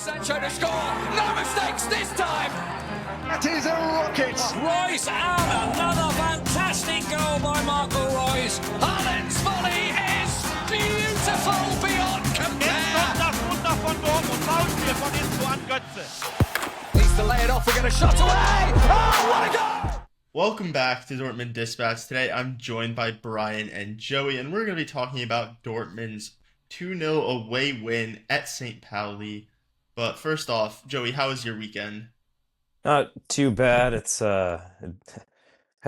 Sancho to score. No mistakes this time. That is a rocket. Royce and another fantastic goal by Marco Royce. Haaland's volley is beautiful beyond compare. Jetzt kommt das Wunder von Dortmund. Foulspiel von Inzo an Götze. Needs to lay it off. We're going to shot away. Oh, what a goal! Welcome back to Dortmund Dispatch. Today I'm joined by Brian and Joey, and we're going to be talking about Dortmund's 2-0 away win at St.Pauli. But first off, Joey, how was your weekend? Not too bad. It's had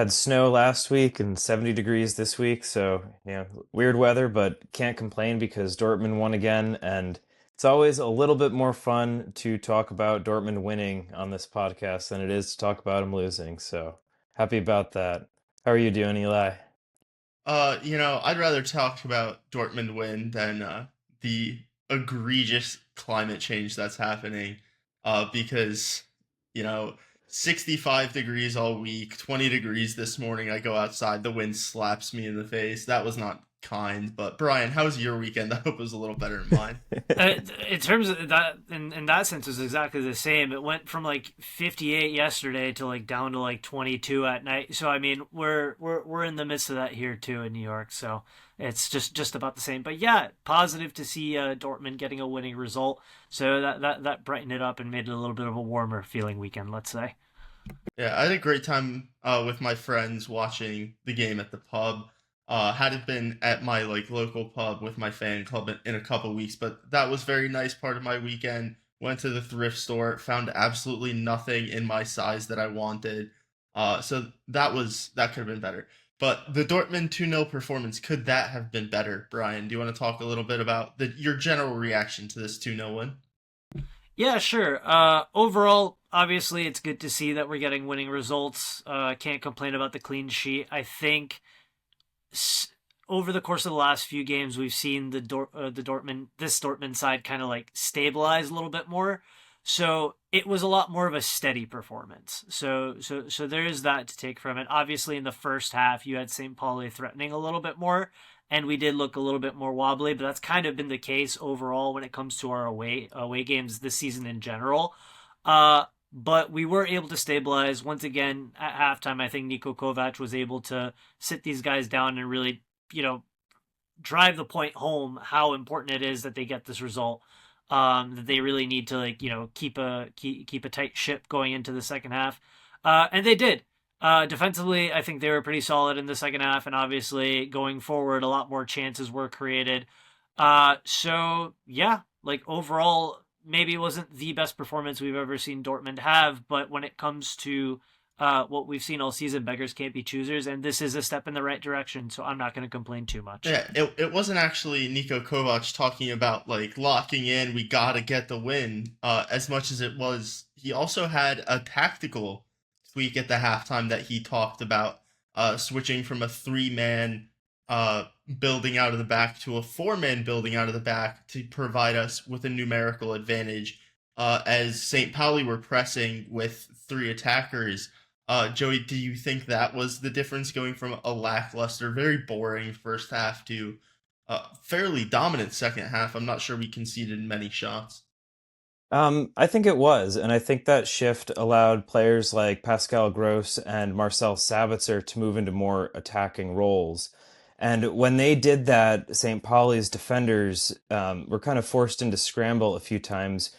snow last week and 70 degrees this week, so weird weather, but can't complain because Dortmund won again, and it's always a little bit more fun to talk about Dortmund winning on this podcast than it is to talk about them losing. So happy about that. How are you doing, Eli? I'd rather talk about Dortmund win than the egregious climate change that's happening, because 65 degrees all week, 20 degrees this morning. I go outside, the wind slaps me in the face. That was not kind. But Brian, how was your weekend? I hope it was a little better than mine. In terms of that, in that sense, it was exactly the same. It went from 58 yesterday to down to 22 at night. So I mean, we're in the midst of that here too in New York. So it's just about the same. But yeah, positive to see Dortmund getting a winning result. So that brightened it up and made it a little bit of a warmer feeling weekend, let's say. Yeah, I had a great time with my friends watching the game at the pub. Hadn't been at my local pub with my fan club in a couple weeks, but that was very nice part of my weekend. Went to the thrift store, found absolutely nothing in my size that I wanted. So that could have been better. But the Dortmund 2-0 performance, could that have been better? Brian, do you want to talk a little bit about your general reaction to this 2-0 win? Yeah, sure. Overall, obviously, it's good to see that we're getting winning results. Can't complain about the clean sheet. I think over the course of the last few games, we've seen the Dortmund side kind of stabilize a little bit more. So it was a lot more of a steady performance. So there is that to take from it. Obviously, in the first half, you had St.Pauli threatening a little bit more, and we did look a little bit more wobbly, but that's kind of been the case overall when it comes to our away games this season in general. But we were able to stabilize. Once again, at halftime, I think Niko Kovac was able to sit these guys down and really, drive the point home how important it is that they get this result. That they really need to keep a tight ship going into the second half. And they did. Defensively, I think they were pretty solid in the second half, and obviously going forward, a lot more chances were created. So yeah, overall, maybe it wasn't the best performance we've ever seen Dortmund have, but when it comes to what we've seen all season, beggars can't be choosers, and this is a step in the right direction, so I'm not going to complain too much. Yeah, it wasn't actually Niko Kovac talking about locking in, we got to get the win, as much as it was, he also had a tactical tweak at the halftime that he talked about, switching from a 3-man building out of the back to a 4-man building out of the back to provide us with a numerical advantage. As St.Pauli were pressing with 3 attackers, Joey, do you think that was the difference, going from a lackluster, very boring first half to a fairly dominant second half? I'm not sure we conceded many shots. I think it was, and I think that shift allowed players like Pascal Gross and Marcel Sabitzer to move into more attacking roles. And when they did that, St. Pauli's defenders were kind of forced into scramble a few times.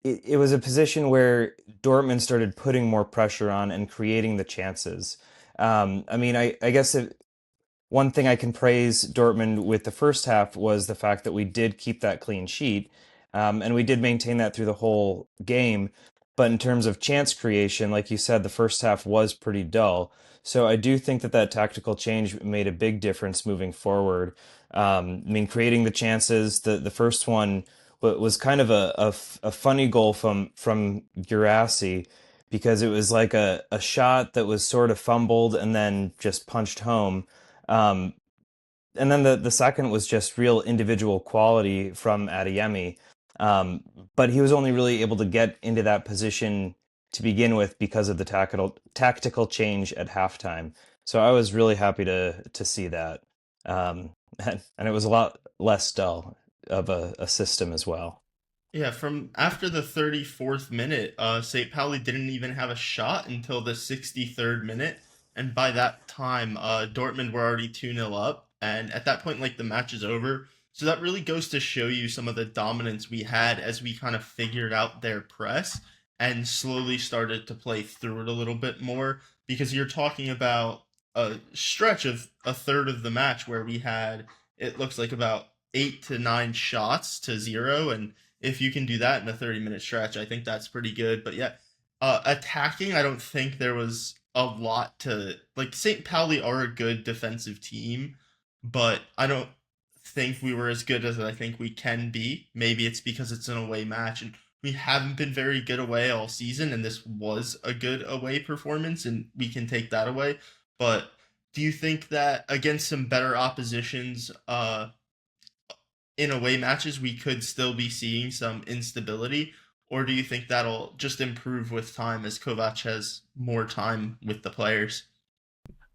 It was a position where Dortmund started putting more pressure on and creating the chances. I guess one thing I can praise Dortmund with the first half was the fact that we did keep that clean sheet. And we did maintain that through the whole game. But in terms of chance creation, like you said, the first half was pretty dull. So I do think that tactical change made a big difference moving forward. Creating the chances, the first one was kind of a funny goal from Guirassy, because it was like a shot that was sort of fumbled and then just punched home. And then the second was just real individual quality from Adeyemi. But he was only really able to get into that position to begin with because of the tactical change at halftime. So I was really happy to see that. And it was a lot less dull of a system as well. Yeah, from after the 34th minute, St. Pauli didn't even have a shot until the 63rd minute, and by that time, Dortmund were already 2-0 up, and at that point, like, the match is over. So that really goes to show you some of the dominance we had as we kind of figured out their press and slowly started to play through it a little bit more, because you're talking about a stretch of a third of the match where we had, it looks like, about 8 to 9 shots to zero, and if you can do that in a 30-minute stretch, I think that's pretty good. But yeah, attacking, I don't think there was a lot to like. St. Pauli are a good defensive team, but I don't think we were as good as I think we can be. Maybe it's because it's an away match and we haven't been very good away all season, and this was a good away performance, and we can take that away. But do you think that against some better oppositions, in away matches we could still be seeing some instability, or do you think that'll just improve with time as Kovac has more time with the players?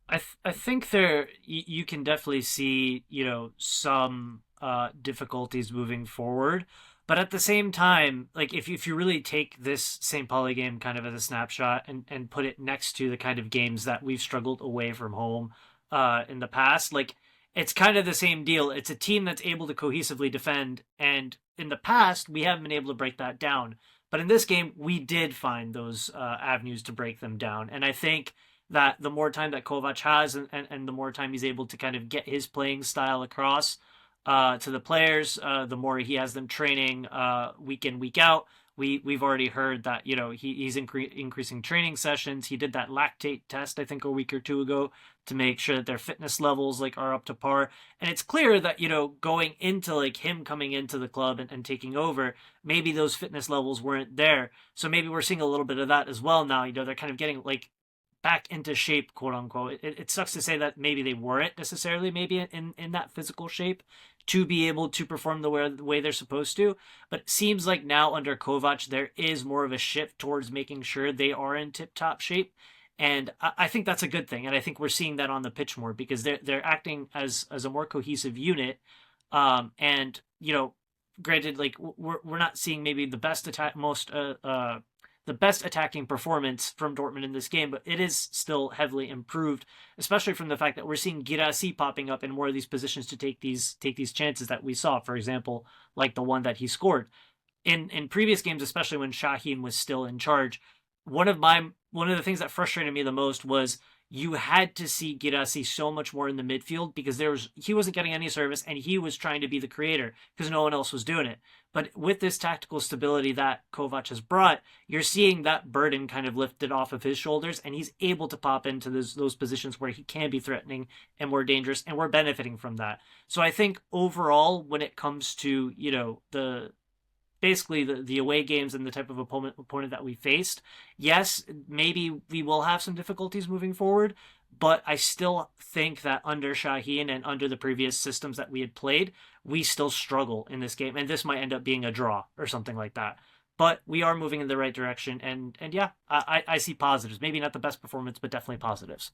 I think there you can definitely see some difficulties moving forward, but at the same time, like if you really take this St. Pauli game kind of as a snapshot and put it next to the kind of games that we've struggled away from home in the past, like it's kind of the same deal. It's a team that's able to cohesively defend, and in the past we haven't been able to break that down. But in this game, we did find those avenues to break them down, and I think that the more time that Kovac has and the more time he's able to kind of get his playing style across to the players, the more he has them training week in, week out. We've already heard that he's increasing training sessions. He did that lactate test I think a week or two ago to make sure that their fitness levels like are up to par. And it's clear that going into like him coming into the club and taking over, maybe those fitness levels weren't there. So maybe we're seeing a little bit of that as well now. They're kind of getting like back into shape, quote unquote. It sucks to say that maybe they weren't necessarily maybe in that physical shape to be able to perform the way they're supposed to. But it seems like now under Kovac, there is more of a shift towards making sure they are in tip-top shape. And I think that's a good thing. And I think we're seeing that on the pitch more because they're acting as a more cohesive unit. And, granted, like we're not seeing maybe the best the best attacking performance from Dortmund in this game, but it is still heavily improved, especially from the fact that we're seeing Girassi popping up in more of these positions to take these chances that we saw. For example, like the one that he scored in previous games, especially when Şahin was still in charge. One of the things that frustrated me the most was you had to see Girassi so much more in the midfield because he wasn't getting any service and he was trying to be the creator because no one else was doing it. But with this tactical stability that Kovac has brought, you're seeing that burden kind of lifted off of his shoulders, and he's able to pop into those positions where he can be threatening and more dangerous, and we're benefiting from that. So I think overall, when it comes to the away games and the type of opponent that we faced, yes, maybe we will have some difficulties moving forward, but I still think that under Şahin and under the previous systems that we had played, we still struggle in this game, and this might end up being a draw or something like that. But we are moving in the right direction, and yeah, I see positives. Maybe not the best performance, but definitely positives.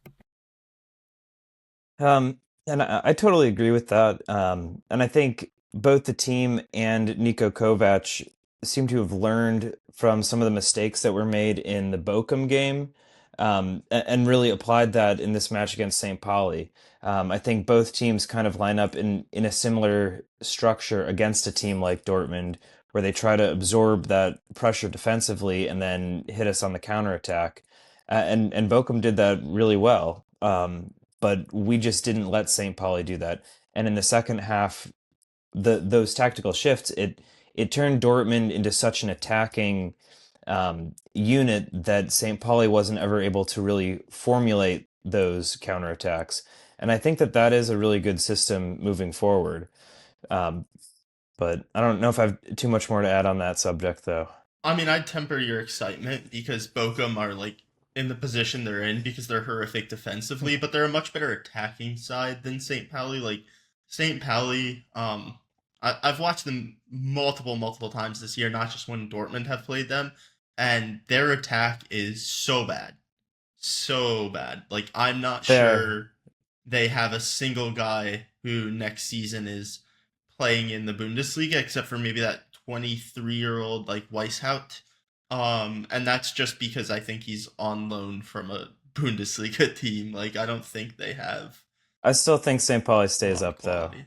And I totally agree with that. And I think both the team and Niko Kovac seem to have learned from some of the mistakes that were made in the Bochum game, and really applied that in this match against St. Pauli. I think both teams kind of line up in a similar structure against a team like Dortmund, where they try to absorb that pressure defensively and then hit us on the counterattack. And Bochum did that really well. But we just didn't let St. Pauli do that. And in the second half, those tactical shifts, it turned Dortmund into such an attacking unit that St. Pauli wasn't ever able to really formulate those counterattacks. And I think that is a really good system moving forward. But I don't know if I have too much more to add on that subject, though. I mean, I'd temper your excitement because Bochum are like in the position they're in because they're horrific defensively, but they're a much better attacking side than St. Pauli. Like St. Pauli, I've watched them multiple times this year, not just when Dortmund have played them, and their attack is so bad. So bad. Like, I'm not sure they have a single guy who next season is playing in the Bundesliga, except for maybe that 23-year-old like Weishaupt. And that's just because I think he's on loan from a Bundesliga team. Like, I don't think they have I still think St. Pauli a stays lot of up though. quality. I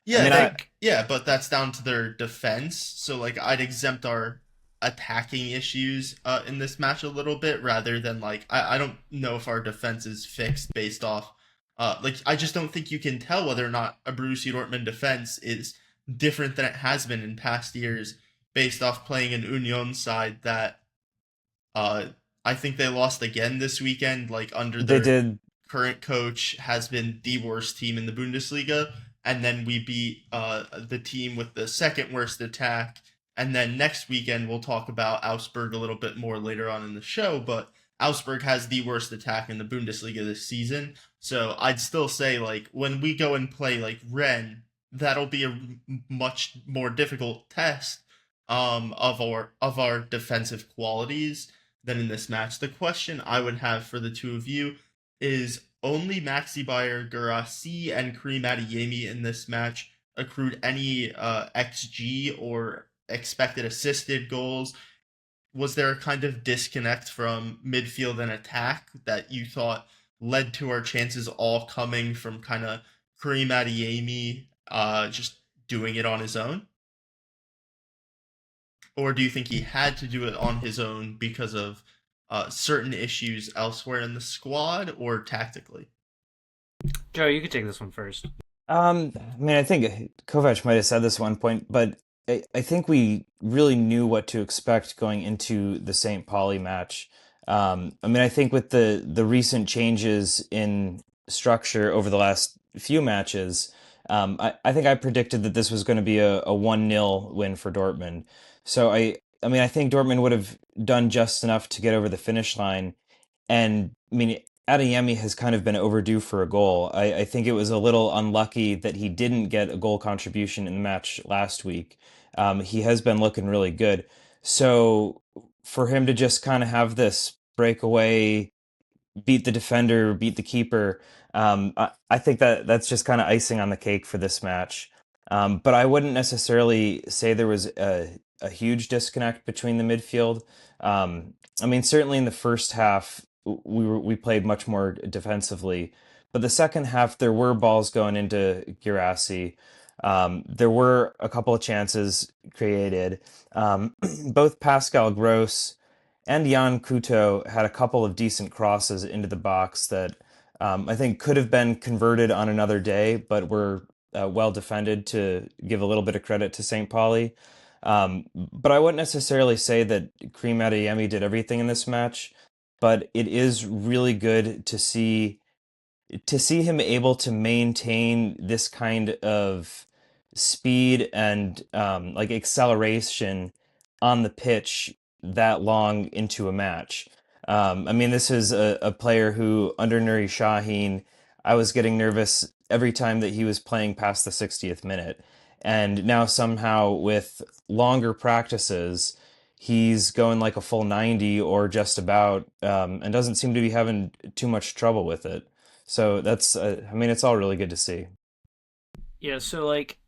Yeah, mean, they yeah, but that's down to their defense. So like I'd exempt our attacking issues in this match a little bit rather than like I don't know if our defense is fixed based off like I just don't think you can tell whether or not a Borussia Dortmund defense is different than it has been in past years based off playing an Union side that uh I think they lost again this weekend, like under they their did. current coach has been the worst team in the Bundesliga, and then we beat the team with the second worst attack. And then next weekend we'll talk about Augsburg a little bit more later on in the show, but Augsburg has the worst attack in the Bundesliga this season. So I'd still say like when we go and play like Rennes, that'll be a much more difficult test of our defensive qualities than in this match. The question I would have for the two of you is only Maxi Bayer, Guirassy, and Karim Adeyemi in this match accrued any XG or expected assisted goals. Was there a kind of disconnect from midfield and attack that you thought led to our chances all coming from kind of Karim Adeyemi just doing it on his own? Or do you think he had to do it on his own because of certain issues elsewhere in the squad or tactically? Joe, you could take this one first. I mean, I think Kovac might have said this at one point, but I think we really knew what to expect going into the St. Pauli match. I mean, I think with the recent changes in structure over the last few matches, I think I predicted that this was going to be a 1-0 win for Dortmund. So I mean, I think Dortmund would have done just enough to get over the finish line. And I mean, Adeyemi has kind of been overdue for a goal. I think it was a little unlucky that he didn't get a goal contribution in the match last week. He has been looking really good. So for him to just kind of have this breakaway, beat the defender, beat the keeper, I think that's just kind of icing on the cake for this match. But I wouldn't necessarily say there was a huge disconnect between the midfield. I mean, certainly in the first half, we played much more defensively, but the second half there were balls going into Guirassy. There were a couple of chances created. Both Pascal Gross and Jan Couto had a couple of decent crosses into the box that I think could have been converted on another day, but were well defended, to give a little bit of credit to St. Pauli. But I wouldn't necessarily say that Karim Adeyemi did everything in this match, but it is really good to see him able to maintain this kind of speed and like acceleration on the pitch that long into a match. I mean, this is a player who, under Nuri Sahin, I was getting nervous every time that he was playing past the 60th minute. And now somehow with longer practices, he's going like a full 90 or just about, and doesn't seem to be having too much trouble with it. So that's, I mean, it's all really good to see. Yeah, so like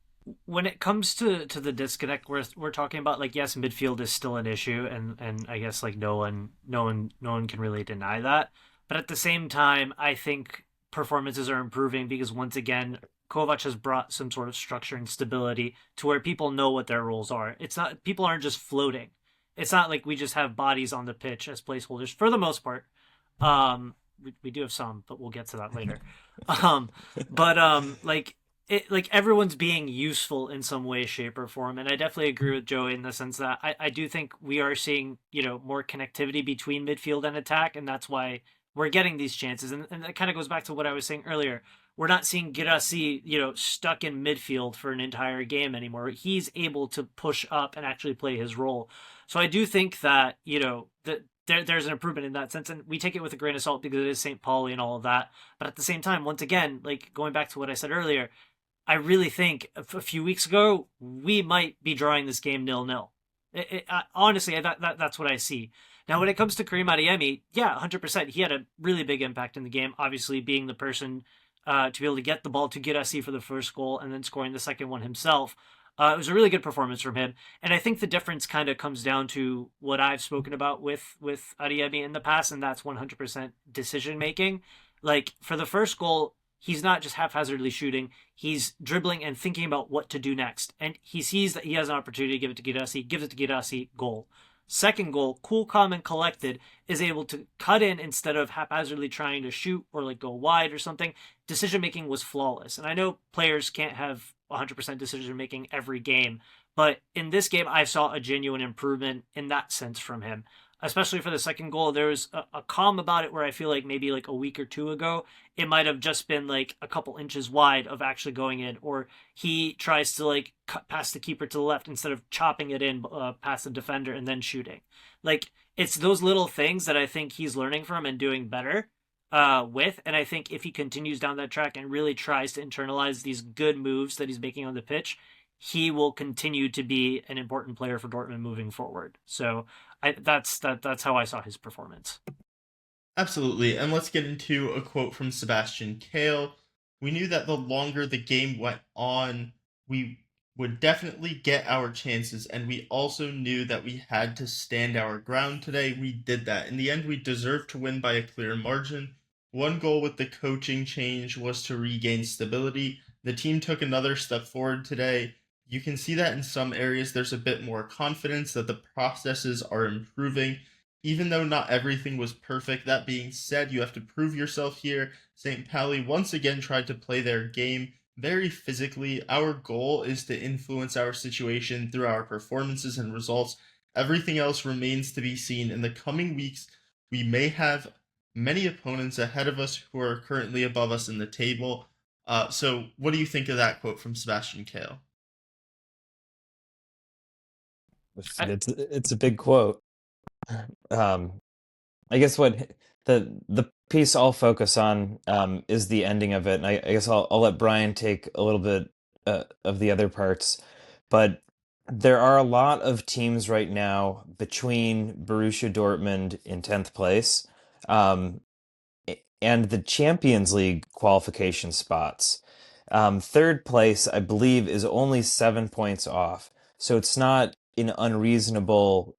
when it comes to the disconnect, we're talking about, like, yes, midfield is still an issue, and I guess like no one can really deny that. But at the same time, I think performances are improving because once again, Kovac has brought some sort of structure and stability to where people know what their roles are. It's not, people aren't just floating. It's not like we just have bodies on the pitch as placeholders for the most part. We do have some, but we'll get to that later. Like everyone's being useful in some way, shape, or form. And I definitely agree with Joey in the sense that I do think we are seeing, more connectivity between midfield and attack, and that's why we're getting these chances. And that kind of goes back to what I was saying earlier. We're not seeing Guirassy, stuck in midfield for an entire game anymore. He's able to push up and actually play his role. So I do think that, that there's an improvement in that sense. And we take it with a grain of salt because it is St. Pauli and all of that. But at the same time, once again, like going back to what I said earlier, I really think a few weeks ago, we might be drawing this game 0-0. Honestly, that's what I see. Now, when it comes to Karim Adeyemi, yeah, 100%. He had a really big impact in the game, obviously being the person to be able to get the ball to Guirassy for the first goal and then scoring the second one himself. It was a really good performance from him, and I think the difference kind of comes down to what I've spoken about with Adeyemi in the past, and that's 100% decision making. Like for the first goal, he's not just haphazardly shooting; he's dribbling and thinking about what to do next, and he sees that he has an opportunity to give it to Girassi, gives it to Girassi, goal. Second goal, cool, calm, and collected, is able to cut in instead of haphazardly trying to shoot or like go wide or something. Decision making was flawless. And I know players can't have 100% decision making every game, but in this game, I saw a genuine improvement in that sense from him. Especially for the second goal, there was a calm about it where I feel like maybe like a week or two ago, it might have just been like a couple inches wide of actually going in, or he tries to like cut past the keeper to the left instead of chopping it in past the defender and then shooting. Like it's those little things that I think he's learning from and doing better with. And I think if he continues down that track and really tries to internalize these good moves that he's making on the pitch, he will continue to be an important player for Dortmund moving forward. So that's how I saw his performance. Absolutely. And let's get into a quote from Sebastian Kehl. We knew that the longer the game went on, we would definitely get our chances, and we also knew that we had to stand our ground today. We did that. In the end, we deserved to win by a clear margin. One goal with the coaching change was to regain stability. The team took another step forward today. You can see that in some areas there's a bit more confidence that the processes are improving, even though not everything was perfect. That being said, you have to prove yourself here. St.Pauli once again tried to play their game very physically. Our goal is to influence our situation through our performances and results. Everything else remains to be seen. In the coming weeks, we may have many opponents ahead of us who are currently above us in the table. So what do you think of that quote from Sebastian Kehl? It's a big quote. I guess what the piece I'll focus on is the ending of it, and I guess I'll let Brian take a little bit of the other parts. But there are a lot of teams right now between Borussia Dortmund in 10th place and the Champions League qualification spots. Third place, I believe, is only 7 points off, so it's not an unreasonable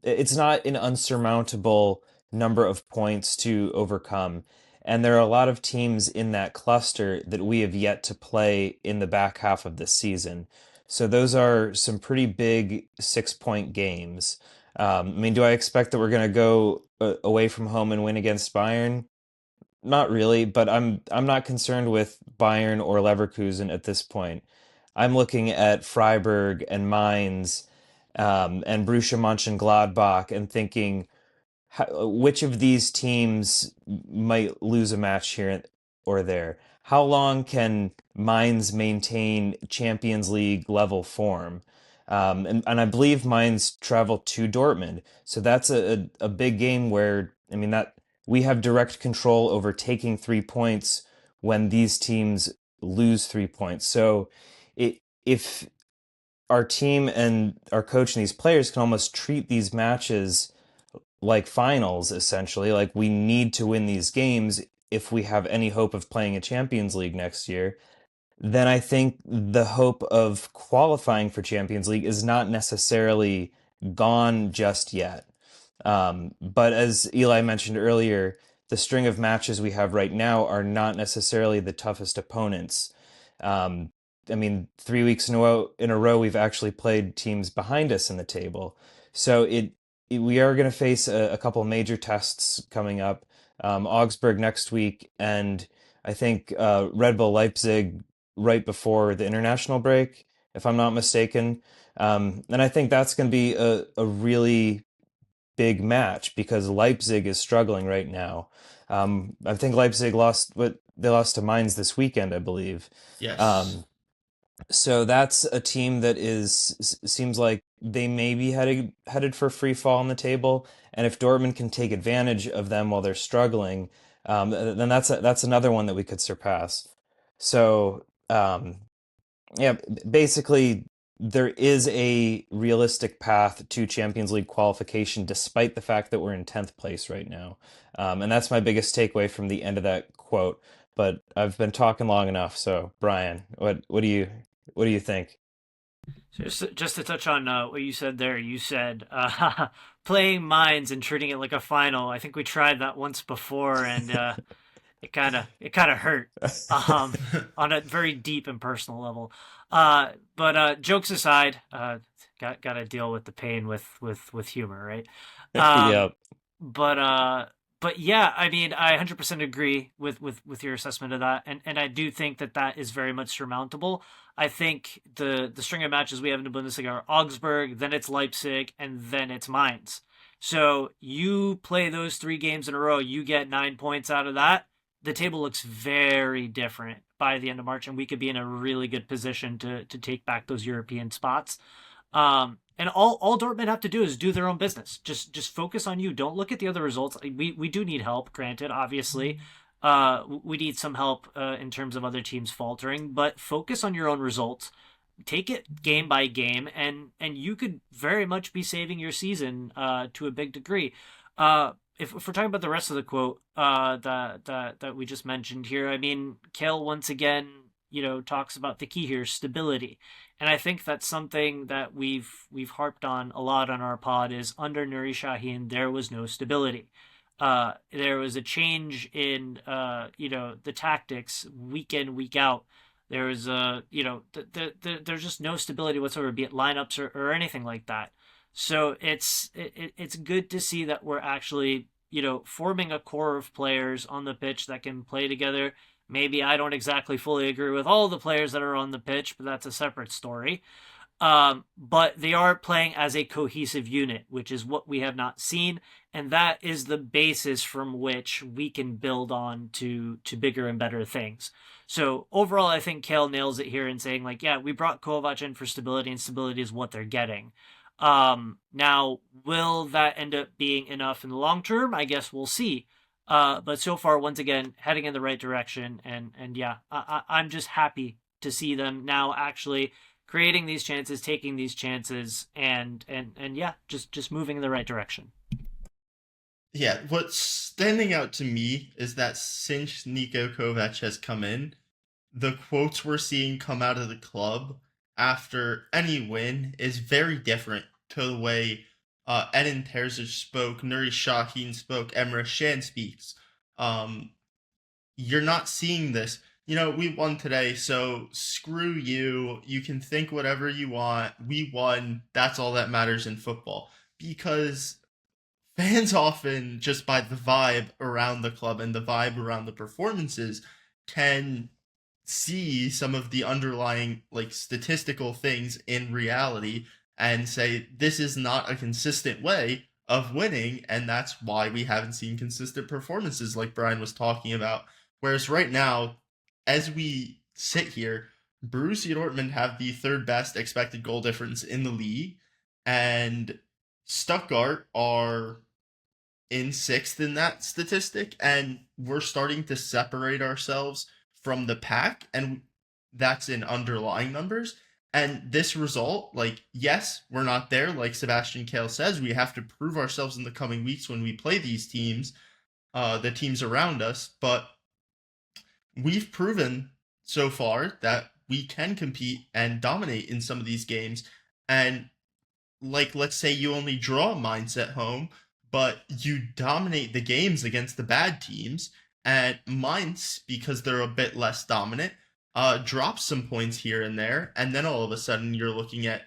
it's not an unsurmountable number of points to overcome. And there are a lot of teams in that cluster that we have yet to play in the back half of the season. So those are some pretty big 6 point games. I mean, do I expect that we're going to go away from home and win against Bayern? Not really, but I'm not concerned with Bayern or Leverkusen at this point. I'm looking at Freiburg and Mainz and Borussia Mönchengladbach and thinking which of these teams might lose a match here or there. How long can Mainz maintain Champions League level form? And I believe Mainz travel to Dortmund, so that's a big game where I mean that we have direct control over taking 3 points when these teams lose 3 points. So if our team and our coach and these players can almost treat these matches like finals, essentially. Like we need to win these games if we have any hope of playing a Champions League next year. Then I think the hope of qualifying for Champions League is not necessarily gone just yet. But as Eli mentioned earlier, the string of matches we have right now are not necessarily the toughest opponents. I mean, 3 weeks in a row, we've actually played teams behind us in the table. So we are going to face a couple major tests coming up. Augsburg next week, and I think Red Bull Leipzig right before the international break, if I'm not mistaken. And I think that's going to be a really big match because Leipzig is struggling right now. I think Leipzig they lost to Mainz this weekend, I believe. Yes. So that's a team that seems like they may be headed for free fall on the table, and if Dortmund can take advantage of them while they're struggling, then that's another one that we could surpass. So yeah, basically there is a realistic path to Champions League qualification, despite the fact that we're in 10th place right now, and that's my biggest takeaway from the end of that quote. But I've been talking long enough, so Brian, what do you What do you think? Just to touch on what you said there, you said playing Mines and treating it like a final. I think we tried that once before, and it kind of hurt on a very deep and personal level. But jokes aside, got to deal with the pain with humor, right? Um, Yep. but yeah, I mean, I 100% agree with your assessment of that, and I do think that is very much surmountable. I think the string of matches we have in the Bundesliga are Augsburg, then it's Leipzig, and then it's Mainz. So you play those 3 games in a row, you get 9 points out of that. The table looks very different by the end of March, and we could be in a really good position to take back those European spots. And all Dortmund have to do is do their own business. Just focus on you. Don't look at the other results. We do need help, granted, obviously. We need some help in terms of other teams faltering, but focus on your own results. Take it game by game, and you could very much be saving your season to a big degree. If we're talking about the rest of the quote that we just mentioned here, I mean, Kale once again, talks about the key here, stability. And I think that's something that we've harped on a lot on our pod is under Nuri Sahin, there was no stability. There was a change in, the tactics week in, week out. There was, there's just no stability whatsoever, be it lineups or anything like that. So it's good to see that we're actually, forming a core of players on the pitch that can play together. Maybe I don't exactly fully agree with all the players that are on the pitch, but that's a separate story. But they are playing as a cohesive unit, which is what we have not seen. And that is the basis from which we can build on to bigger and better things. So overall, I think Kale nails it here in saying, like, yeah, we brought Kovac in for stability, and stability is what they're getting. Now, will that end up being enough in the long term? I guess we'll see. But so far, once again, heading in the right direction. And yeah, I'm just happy to see them now actually creating these chances, taking these chances, and yeah, just moving in the right direction. Yeah, what's standing out to me is that since Niko Kovac has come in, the quotes we're seeing come out of the club after any win is very different to the way Edin Terzic spoke, Nuri Sahin spoke, Emre Can speaks. You're not seeing this. We won today, so screw you. You can think whatever you want. We won. That's all that matters in football. Because fans often, just by the vibe around the club and the vibe around the performances, can see some of the underlying statistical things in reality and say this is not a consistent way of winning, and that's why we haven't seen consistent performances like Brian was talking about. Whereas right now, as we sit here, Borussia Dortmund have the 3rd best expected goal difference in the league, and Stuttgart are in 6th in that statistic, and we're starting to separate ourselves from the pack, and that's in underlying numbers. And this result, yes, we're not there. Like Sebastian Kehl says, we have to prove ourselves in the coming weeks when we play these teams, the teams around us. But we've proven so far that we can compete and dominate in some of these games. And let's say you only draw Mainz at home, but you dominate the games against the bad teams. And Mainz, because they're a bit less dominant, drops some points here and there, and then all of a sudden you're looking at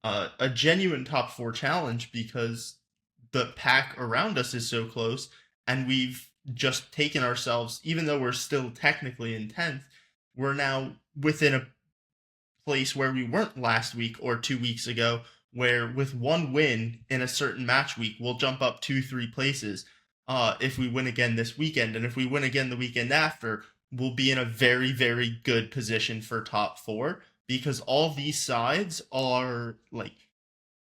a genuine top 4 challenge because the pack around us is so close, and we've just taken ourselves, even though we're still technically in 10th, we're now within a place where we weren't last week or 2 weeks ago, where with one win in a certain match week, we'll jump up 2-3 places. If we win again this weekend, and if we win again the weekend after, we'll be in a very, very good position for top 4, because all these sides are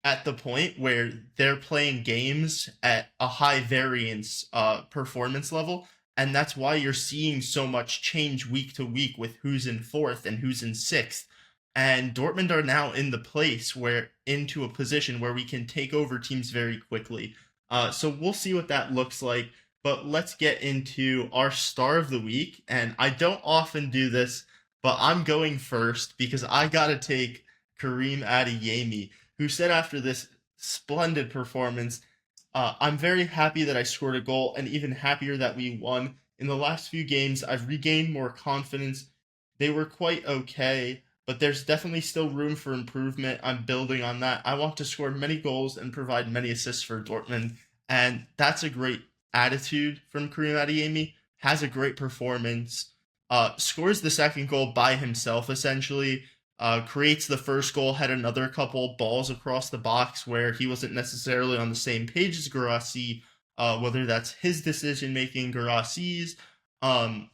at the point where they're playing games at a high variance performance level, and that's why you're seeing so much change week to week with who's in 4th and who's in 6th. And Dortmund are now in the place into a position where we can take over teams very quickly. So we'll see what that looks like. But let's get into our star of the week. And I don't often do this, but I'm going first because I gotta take Kareem Adeyemi, who said after this splendid performance, I'm very happy that I scored a goal and even happier that we won. In the last few games, I've regained more confidence. They were quite okay, but there's definitely still room for improvement. I'm building on that. I want to score many goals and provide many assists for Dortmund, and that's a great attitude from Kareem Adeyemi. Has a great performance, scores the second goal by himself essentially, creates the first goal, had another couple balls across the box where he wasn't necessarily on the same page as Guirassy, whether that's his decision making, Guirassie's. Um,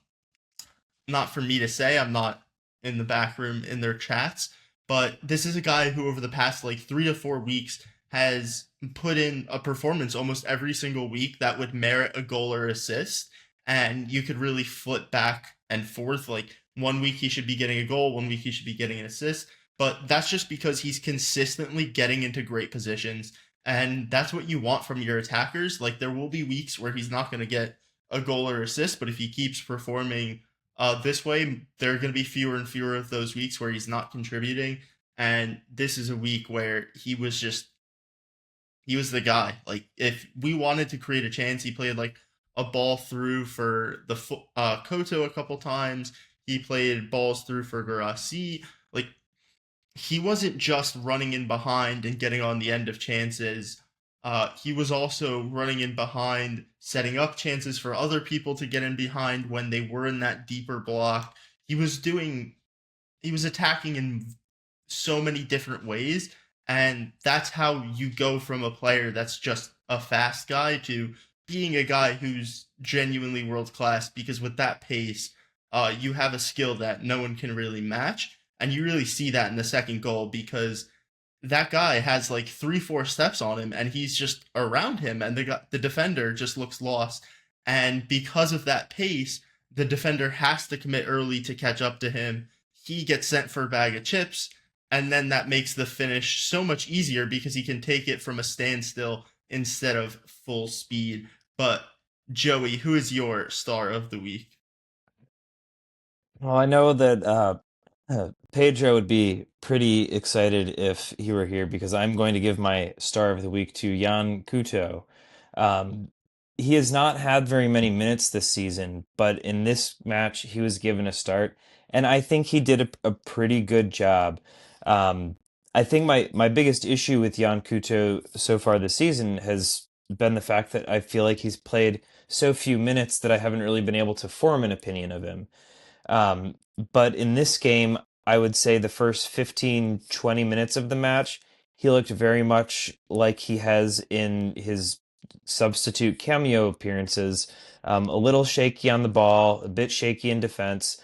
Not for me to say. I'm not in the back room in their chats, but this is a guy who over the past like 3 to 4 weeks has put in a performance almost every single week that would merit a goal or assist. And you could really flip back and forth. Like 1 week he should be getting a goal, 1 week he should be getting an assist. But that's just because he's consistently getting into great positions. And that's what you want from your attackers. Like there will be weeks where he's not going to get a goal or assist, but if he keeps performing this way, there are going to be fewer and fewer of those weeks where he's not contributing. And this is a week where he was the guy. Like, if we wanted to create a chance, he played like a ball through for the Koto a couple times. He played balls through for Guirassy. Like, he wasn't just running in behind and getting on the end of chances. He was also running in behind, setting up chances for other people to get in behind when they were in that deeper block. He was attacking in so many different ways, and that's how you go from a player that's just a fast guy to being a guy who's genuinely world class, because with that pace, you have a skill that no one can really match, and you really see that in the second goal because that guy has like 3-4 steps on him and he's just around him, and the defender just looks lost. And because of that pace, the defender has to commit early to catch up to him. He gets sent for a bag of chips, and then that makes the finish so much easier because he can take it from a standstill instead of full speed. But Joey, who is your star of the week? Well, I know that Pedro would be pretty excited if he were here because I'm going to give my star of the week to Jan Kuto. Um, he has not had very many minutes this season, but in this match, he was given a start, and I think he did a pretty good job. Um, I think my biggest issue with Jan Kuto so far this season has been the fact that I feel like he's played so few minutes that I haven't really been able to form an opinion of him. Um, but in this game, I would say the first 15, 20 minutes of the match, he looked very much like he has in his substitute cameo appearances. A little shaky on the ball, a bit shaky in defense.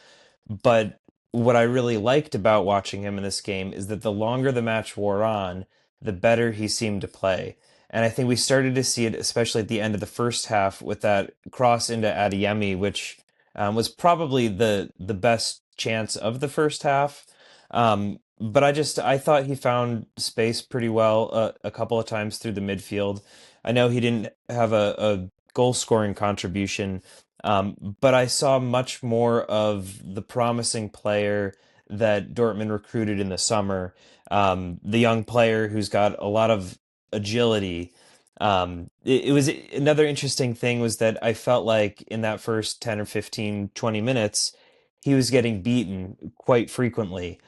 But what I really liked about watching him in this game is that the longer the match wore on, the better he seemed to play. And I think we started to see it, especially at the end of the first half, with that cross into Adeyemi, which was probably the best chance of the first half. But I thought he found space pretty well a couple of times through the midfield. I know he didn't have a goal scoring contribution, but I saw much more of the promising player that Dortmund recruited in the summer. The young player who's got a lot of agility. It was another interesting thing was that I felt like in that first 10 or 15, 20 minutes, he was getting beaten quite frequently.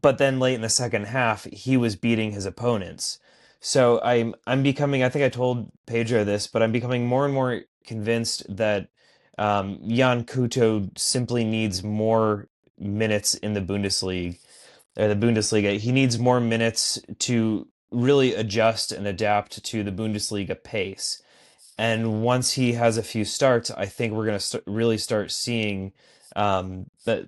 But then late in the second half, he was beating his opponents. So I'm becoming, I think I told Pedro this, but I'm becoming more and more convinced that Jan Kuto simply needs more minutes in the Bundesliga. He needs more minutes to really adjust and adapt to the Bundesliga pace. And once he has a few starts, I think we're going to really start seeing that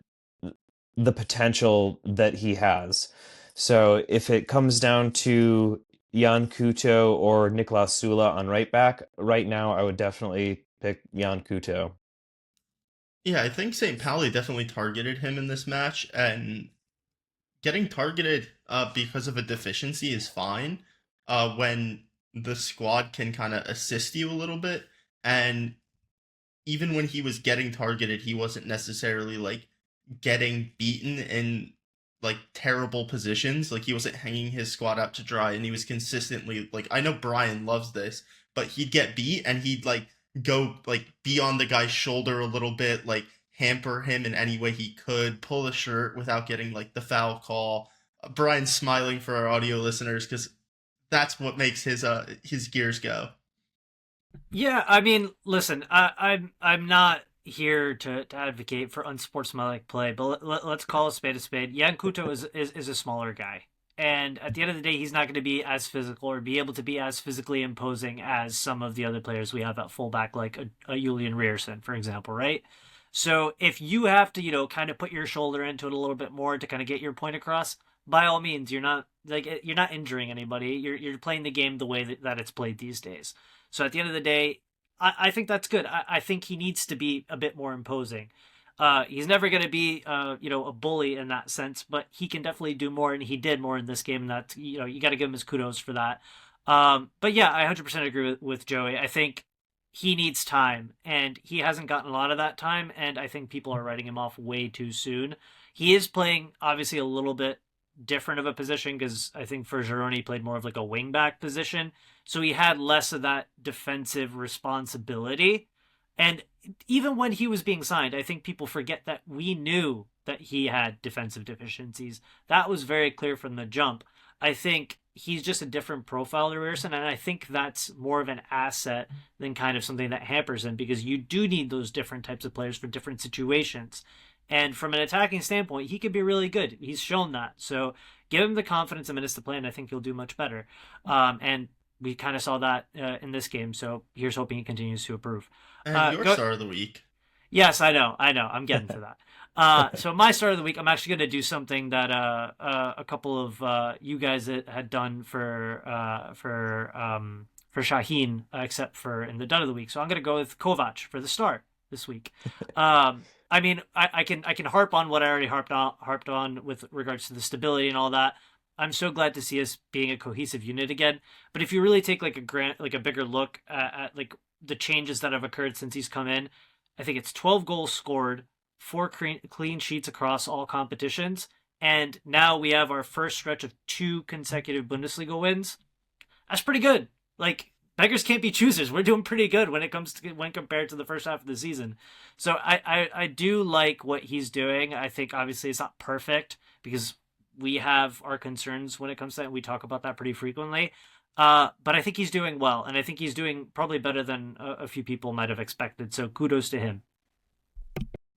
the potential that he has. So if it comes down to Jan Kuto or Niklas Sula on right back, right now I would definitely pick Jan Kuto. Yeah, I think St.Pauli definitely targeted him in this match, and getting targeted because of a deficiency is fine when the squad can kind of assist you a little bit. And even when he was getting targeted, he wasn't necessarily like getting beaten in like terrible positions. Like he wasn't hanging his squad out to dry, and he was consistently like, I know Brian loves this, but he'd get beat and he'd like go like be on the guy's shoulder a little bit, like hamper him in any way he could, pull the shirt without getting like the foul call. Brian's smiling for our audio listeners because that's what makes his gears go. Yeah, I mean, listen, I'm not here to advocate for unsportsmanlike play, but let's call a spade a spade. Jan Kuto is a smaller guy. And at the end of the day, he's not going to be as physical or be able to be as physically imposing as some of the other players we have at fullback, like a Julian Rierson, for example, right? So if you have to, kind of put your shoulder into it a little bit more to kind of get your point across, by all means, you're not injuring anybody. You're playing the game the way that it's played these days. So at the end of the day, I think that's good. I think he needs to be a bit more imposing. He's never going to be, a bully in that sense, but he can definitely do more, and he did more in this game. And that, you got to give him his kudos for that. But yeah, I 100% agree with Joey. I think he needs time, and he hasn't gotten a lot of that time, and I think people are writing him off way too soon. He is playing, obviously, a little bit different of a position, because I think for Gironi he played more of like a wing-back position, so he had less of that defensive responsibility. And even when he was being signed, I think people forget that we knew that he had defensive deficiencies. That was very clear from the jump. I think he's just a different profile to Rierson, and I think that's more of an asset than kind of something that hampers him, because you do need those different types of players for different situations. And from an attacking standpoint, he could be really good. He's shown that. So give him the confidence and minutes to play, and I think he'll do much better. And we kind of saw that in this game. So here's hoping he continues to improve. And your star of the week. Yes, I know. I'm getting to that. So my start of the week, I'm actually going to do something that a couple of you guys had done for Shaheen, except for in the dud of the week. So I'm going to go with Kovac for the start this week. I mean, I can harp on what I already harped on with regards to the stability and all that. I'm so glad to see us being a cohesive unit again. But if you really take like a bigger look at like the changes that have occurred since he's come in, I think it's 12 goals scored, 4 clean sheets across all competitions, and now we have our first stretch of 2 consecutive Bundesliga wins. That's pretty good. Like, beggars can't be choosers. We're doing pretty good when compared to the first half of the season. So I do like what he's doing. I think obviously it's not perfect, because we have our concerns when it comes to that, and we talk about that pretty frequently. But I think he's doing well, and I think he's doing probably better than a few people might have expected. So kudos to him.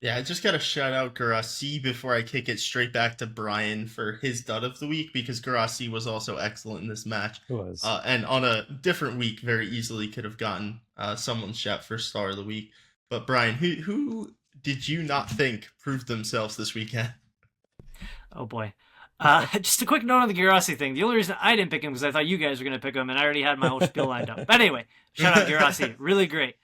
Yeah, I just got to shout out Guirassy before I kick it straight back to Brian for his dud of the week, because Guirassy was also excellent in this match. He was. And on a different week, very easily could have gotten someone's shout for star of the week. But Brian, who did you not think proved themselves this weekend? Oh boy. Just a quick note on the Guirassy thing. The only reason I didn't pick him was I thought you guys were going to pick him, and I already had my whole spiel lined up. But anyway, shout out Guirassy. Really great.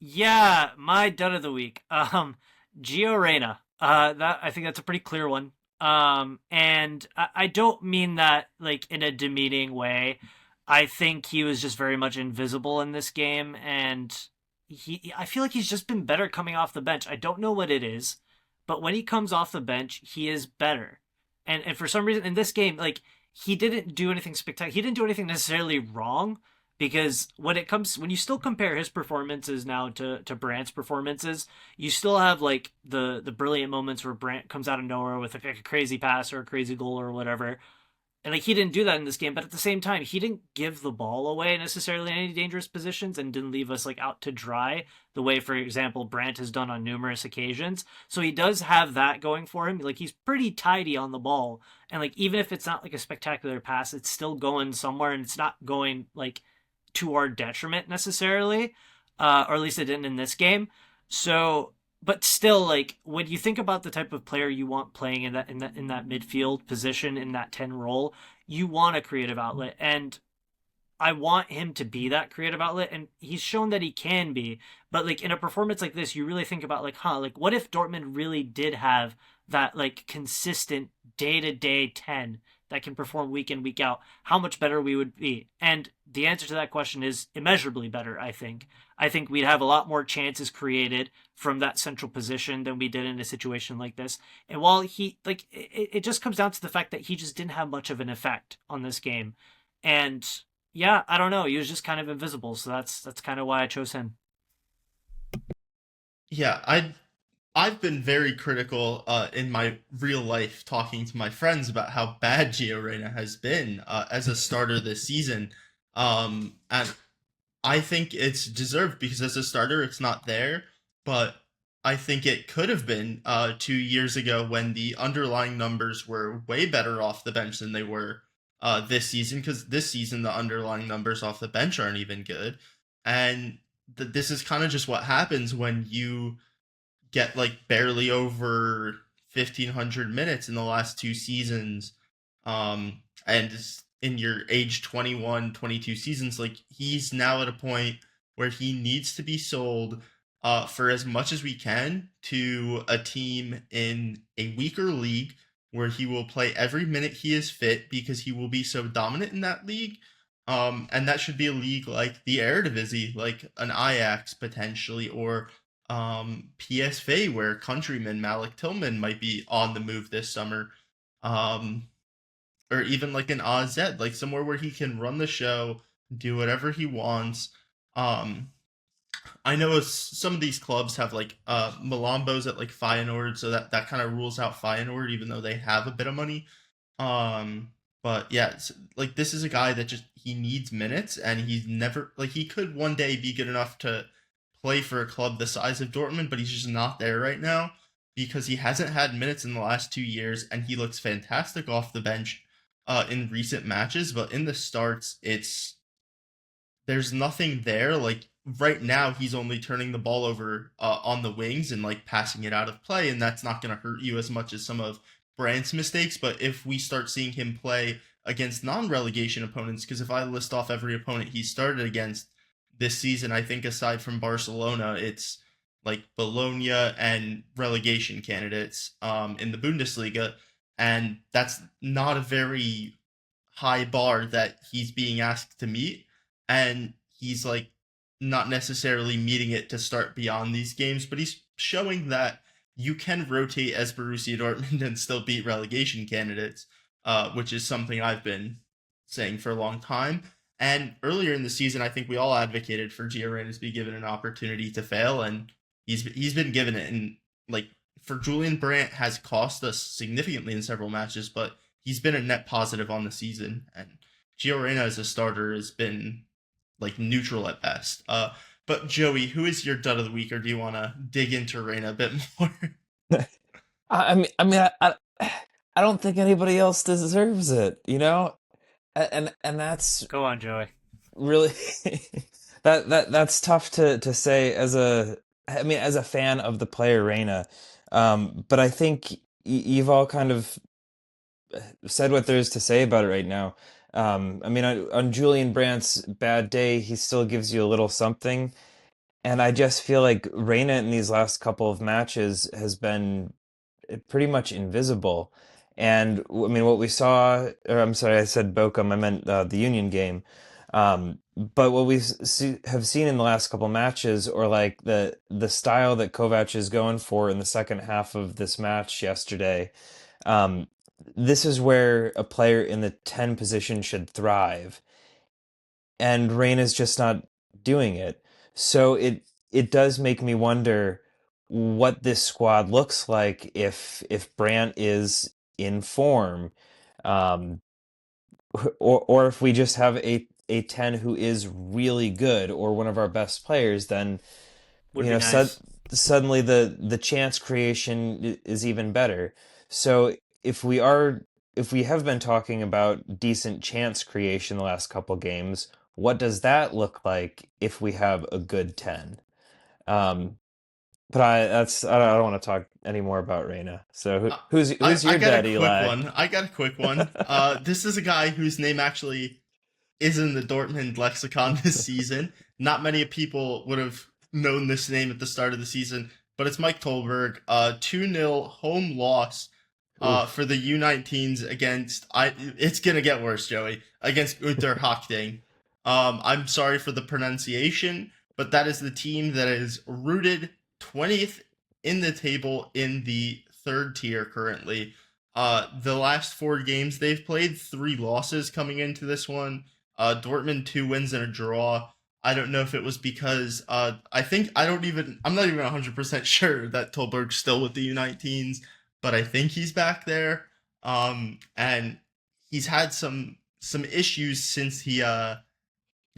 Yeah, my dud of the week. Gio Reyna. I think that's a pretty clear one. And I don't mean that like in a demeaning way. I think he was just very much invisible in this game, and I feel like he's just been better coming off the bench. I don't know what it is, but when he comes off the bench, he is better. And for some reason in this game, like, he didn't do anything spectacular. He didn't do anything necessarily wrong, because when you still compare his performances now to Brandt's performances, you still have like the brilliant moments where Brandt comes out of nowhere with like a crazy pass or a crazy goal or whatever. And like, he didn't do that in this game, but at the same time, he didn't give the ball away necessarily in any dangerous positions, and didn't leave us like out to dry the way, for example, Brandt has done on numerous occasions. So he does have that going for him. Like, he's pretty tidy on the ball, and like, even if it's not like a spectacular pass, it's still going somewhere, and it's not going like to our detriment necessarily, or at least it didn't in this game. So, but still, like, when you think about the type of player you want playing in that midfield position, in that 10 role, you want a creative outlet, and I want him to be that creative outlet, and he's shown that he can be. But like, in a performance like this, you really think about like, like, what if Dortmund really did have that like consistent day-to-day 10 that can perform week in, week out, how much better we would be. And the answer to that question is immeasurably better, I think. I think we'd have a lot more chances created from that central position than we did in a situation like this. And while it just comes down to the fact that he just didn't have much of an effect on this game. And yeah, I don't know. He was just kind of invisible. So that's kind of why I chose him. Yeah, I've been very critical in my real life talking to my friends about how bad Gio Reyna has been as a starter this season. And I think it's deserved because as a starter, it's not there. But I think it could have been 2 years ago when the underlying numbers were way better off the bench than they were this season, because this season the underlying numbers off the bench aren't even good. And this is kind of just what happens when you get like barely over 1,500 minutes in the last 2 seasons. And in your age 21, 22 seasons, like he's now at a point where he needs to be sold for as much as we can to a team in a weaker league where he will play every minute he is fit because he will be so dominant in that league. And that should be a league like the Eredivisie, like an Ajax potentially, or PSV, where countryman Malik Tillman might be on the move this summer. Or even like an AZ, like somewhere where he can run the show, do whatever he wants. I know some of these clubs have like Malambos at like Feyenoord, so that kind of rules out Feyenoord, even though they have a bit of money. But yeah, like this is a guy that just he needs minutes, and he's never like he could one day be good enough to play for a club the size of Dortmund, but he's just not there right now because he hasn't had minutes in the last 2 years, and he looks fantastic off the bench in recent matches, but in the starts, there's nothing there. Like right now, he's only turning the ball over on the wings and like passing it out of play, and that's not going to hurt you as much as some of Brandt's mistakes. But if we start seeing him play against non-relegation opponents, because if I list off every opponent he started against this season, I think aside from Barcelona, it's like Bologna and relegation candidates in the Bundesliga, and that's not a very high bar that he's being asked to meet, and he's like not necessarily meeting it to start beyond these games, but he's showing that you can rotate as Borussia Dortmund and still beat relegation candidates, which is something I've been saying for a long time. And earlier in the season, I think we all advocated for Gio Reyna to be given an opportunity to fail, and he's been given it. And like for Julian Brandt has cost us significantly in several matches, but he's been a net positive on the season. And Gio Reyna as a starter has been like neutral at best. But Joey, who is your dud of the week, or do you want to dig into Reyna a bit more? I don't think anybody else deserves it, you know, and that's Go on, Joey. really that's tough to say as a fan of the player Reyna. But I think you've all kind of said what there is to say about it right now. On Julian Brandt's bad day, he still gives you a little something. And I just feel like Reyna in these last couple of matches has been pretty much invisible. And what we saw, or I'm sorry, I said Bochum, I meant the Union game. But what we have seen in the last couple matches, or like the style that Kovac is going for in the second half of this match yesterday, this is where a player in the 10 position should thrive. And Reyna's just not doing it. So it does make me wonder what this squad looks like if Brandt is in form, or if we just have a 10 who is really good, or one of our best players. Then Would be nice. Suddenly the chance creation is even better. So if we have been talking about decent chance creation the last couple games, what does that look like if we have a good 10? But I don't want to talk any more about Reyna. So who's your dad, Eli? I got a quick one. This is a guy whose name actually is in the Dortmund lexicon this season. Not many people would have known this name at the start of the season, but it's Mike Tolberg. 2-0 home loss for the U19s against it's gonna get worse, Joey, against Unterhaching. I'm sorry for the pronunciation, but that is the team that is rooted 20th in the table in the third tier currently. The last 4 games they've played, 3 losses coming into this one. Dortmund 2 wins and a draw. I don't know if it was because I'm not even 100% sure that Tolberg's still with the U19s, but I think he's back there. And he's had some issues since he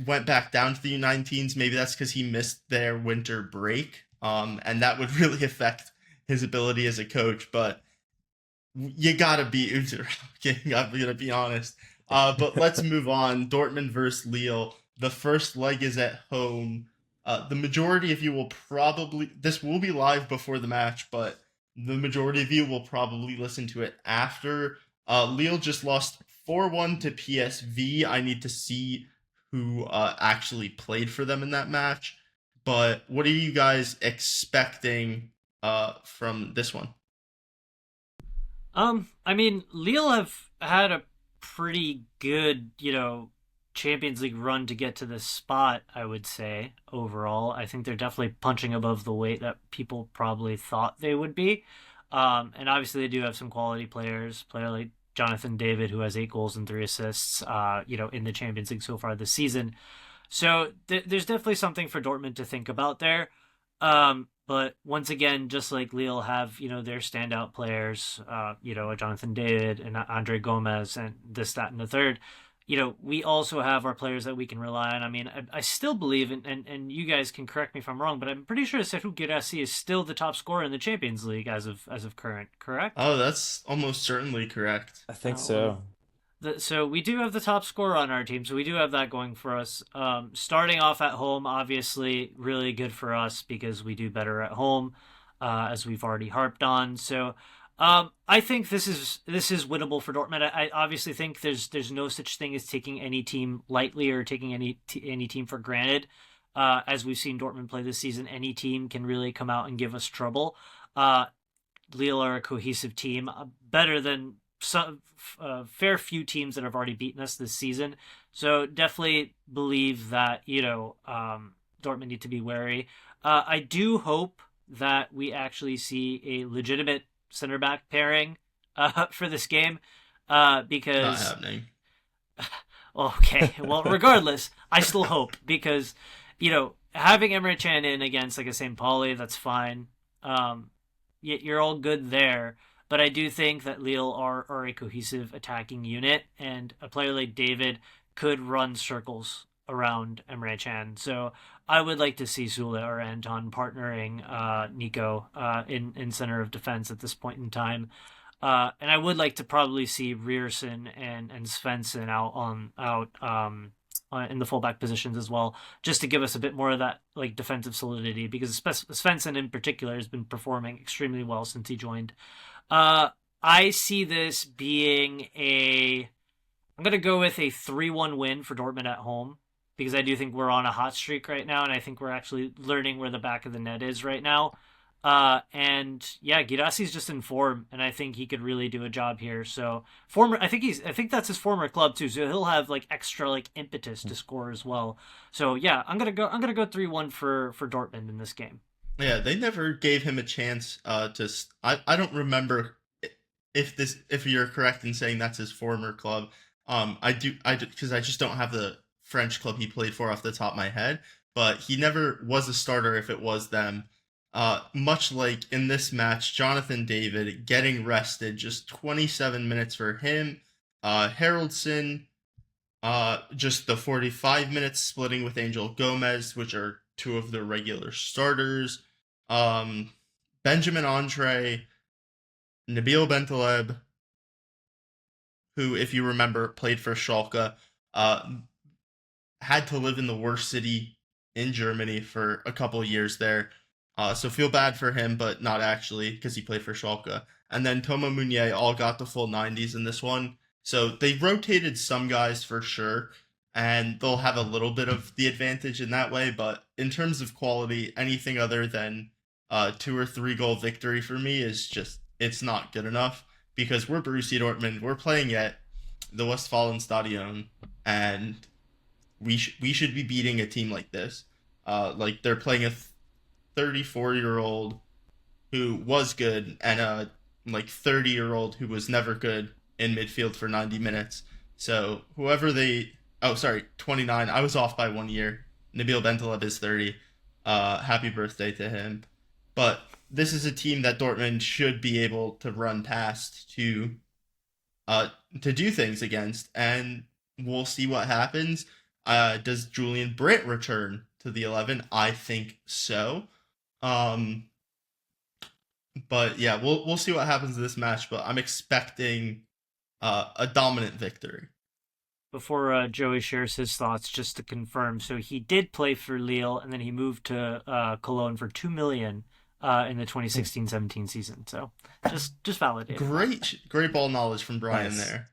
went back down to the U19s. Maybe that's because he missed their winter break, and that would really affect his ability as a coach. But you gotta beat Unterhaching, I'm gonna be honest. But let's move on. Dortmund versus Lille. The first leg is at home. The majority of you will this will be live before the match, but the majority of you will probably listen to it after. Lille just lost 4-1 to PSV. I need to see who actually played for them in that match. But what are you guys expecting from this one? I mean, Lille have had a pretty good, Champions League run to get to this spot, I would say, overall. I think they're definitely punching above the weight that people probably thought they would be. And obviously they do have some quality players, player like Jonathan David, who has 8 goals and 3 assists, in the Champions League so far this season. So there's definitely something for Dortmund to think about there. But once again, just like Lille have, their standout players, a Jonathan David and Andre Gomez and this, that, and the third, we also have our players that we can rely on. I mean, I still believe, and you guys can correct me if I'm wrong, but I'm pretty sure Serhou Guirassy is still the top scorer in the Champions League as of current, correct? Oh, that's almost certainly correct. I think so. So we do have the top scorer on our team, so we do have that going for us. Starting off at home, obviously, really good for us because we do better at home, as we've already harped on. So I think this is winnable for Dortmund. I obviously think there's no such thing as taking any team lightly or taking any team for granted. As we've seen Dortmund play this season, any team can really come out and give us trouble. Lille are a cohesive team, better than some fair few teams that have already beaten us this season. So definitely believe that Dortmund need to be wary. I do hope that we actually see a legitimate center back pairing for this game because Not happening. Okay, well, regardless, I still hope because having Emre Can in against like a St.Pauli, that's fine. You're all good there. But I do think that Lille are a cohesive attacking unit, and a player like David could run circles around Emre Can. So I would like to see Sule or Anton partnering Nico in center of defense at this point in time. And I would like to probably see Rierson and Svensson out in the fullback positions as well, just to give us a bit more of that like defensive solidity, because Svensson in particular has been performing extremely well since he joined. I see this being I'm going to go with a 3-1 win for Dortmund at home, because I do think we're on a hot streak right now, and I think we're actually learning where the back of the net is right now. And yeah, Guirassy's just in form, and I think he could really do a job here. So I think that's his former club too, so he'll have like extra like impetus to score as well. So yeah, I'm gonna go 3-1 for Dortmund in this game. Yeah, they never gave him a chance I don't remember if you're correct in saying that's his former club. I because I just don't have the French club he played for off the top of my head, but he never was a starter if it was them. Much like in this match, Jonathan David getting rested, just 27 minutes for him. Haraldson, just the 45 minutes splitting with Angel Gomez, which are 2 of the regular starters. Benjamin Andre, Nabil Bentaleb, who, if you remember, played for Schalke, had to live in the worst city in Germany for a couple of years there. So feel bad for him, but not actually, because he played for Schalke. And then Thomas Meunier all got the full 90s in this one. So they rotated some guys for sure, and they'll have a little bit of the advantage in that way. But in terms of quality, anything other than 2 or 3 goal victory for me is just, it's not good enough. because we're Borussia Dortmund. We're playing at the Westfalenstadion, and we should be beating a team like this. Like they're playing a 34-year-old who was good and a 30-year-old who was never good in midfield for 90 minutes. So whoever they 29. I was off by 1 year. Nabil Bentaleb is 30. Happy birthday to him. But this is a team that Dortmund should be able to run past to do things against, and we'll see what happens. Does Julian Brandt return to the 11? I think so. But yeah, we'll see what happens in this match. But I'm expecting a dominant victory. Before Joey shares his thoughts, just to confirm, so he did play for Lille, and then he moved to Cologne for $2 million in the 2016-17 season. So just validate. Great ball knowledge from Brian Nice. there.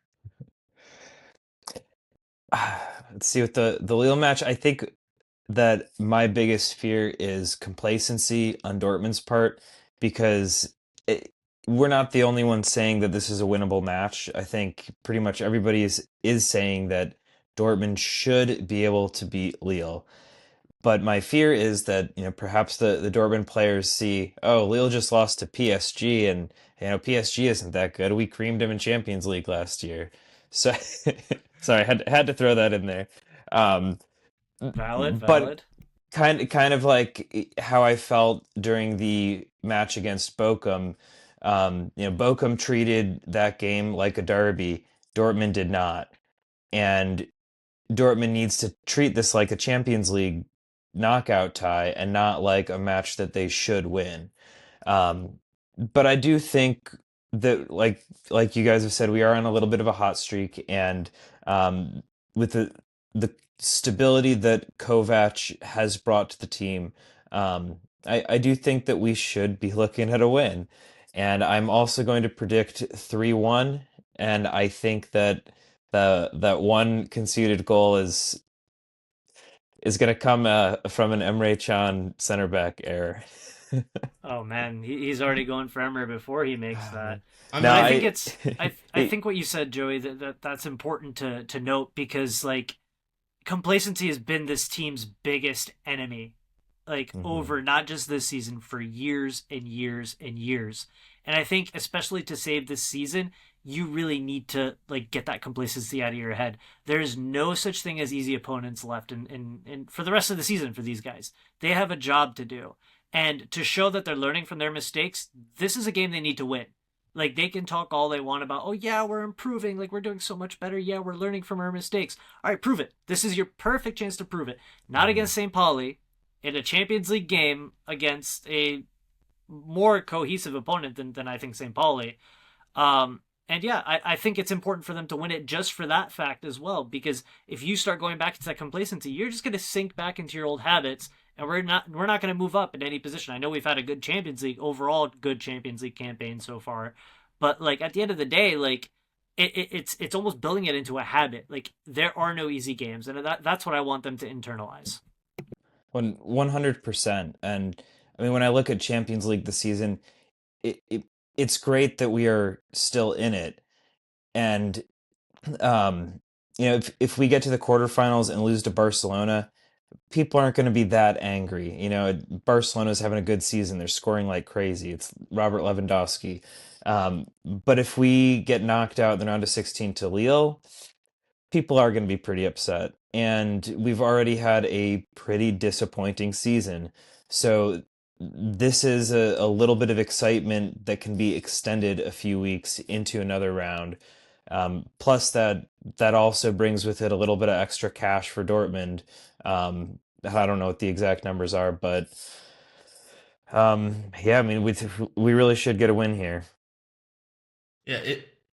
Let's see, with the Lille match, I think that my biggest fear is complacency on Dortmund's part, because we're not the only ones saying that this is a winnable match. I think pretty much everybody is saying that Dortmund should be able to beat Lille. But my fear is that, perhaps the Dortmund players see, oh, Lille just lost to PSG, and PSG isn't that good. We creamed them in Champions League last year. So sorry, had to throw that in there. Valid. But kind of like how I felt during the match against Bochum. Bochum treated that game like a derby. Dortmund did not. And Dortmund needs to treat this like a Champions League knockout tie and not like a match that they should win. But I do think that, like you guys have said, we are on a little bit of a hot streak, and with the stability that Kovac has brought to the team, I do think that we should be looking at a win. And I'm also going to predict 3-1, and I think that that one conceded goal is going to come from an Emre Can center back error. Oh man, he's already going for Emre before he makes that. I think what you said, Joey, that's important to note, because complacency has been this team's biggest enemy, over not just this season, for years and years and years. And I think especially to save this season, you really need to get that complacency out of your head. There's no such thing as easy opponents left in for the rest of the season for these guys. They have a job to do. And to show that they're learning from their mistakes, this is a game they need to win. They can talk all they want about, oh yeah, we're improving, we're doing so much better, yeah, we're learning from our mistakes. All right, prove it. This is your perfect chance to prove it. Not against St. Pauli, in a Champions League game against a more cohesive opponent than I think St. Pauli. And yeah, I think it's important for them to win it just for that fact as well, because if you start going back into that complacency, you're just going to sink back into your old habits, and we're not going to move up in any position. I know we've had a good Champions League campaign so far, but at the end of the day, it's almost building it into a habit. There are no easy games, and that's what I want them to internalize. 100%. And I mean, when I look at Champions League this season, it's great that we are still in it. And, if we get to the quarterfinals and lose to Barcelona, people aren't going to be that angry. Barcelona's having a good season. They're scoring like crazy. It's Robert Lewandowski. But if we get knocked out in the round of 16 to Lille, people are going to be pretty upset. And we've already had a pretty disappointing season. So this is a little bit of excitement that can be extended a few weeks into another round. Plus that also brings with it a little bit of extra cash for Dortmund. I don't know what the exact numbers are, but yeah, I mean, we really should get a win here. Yeah,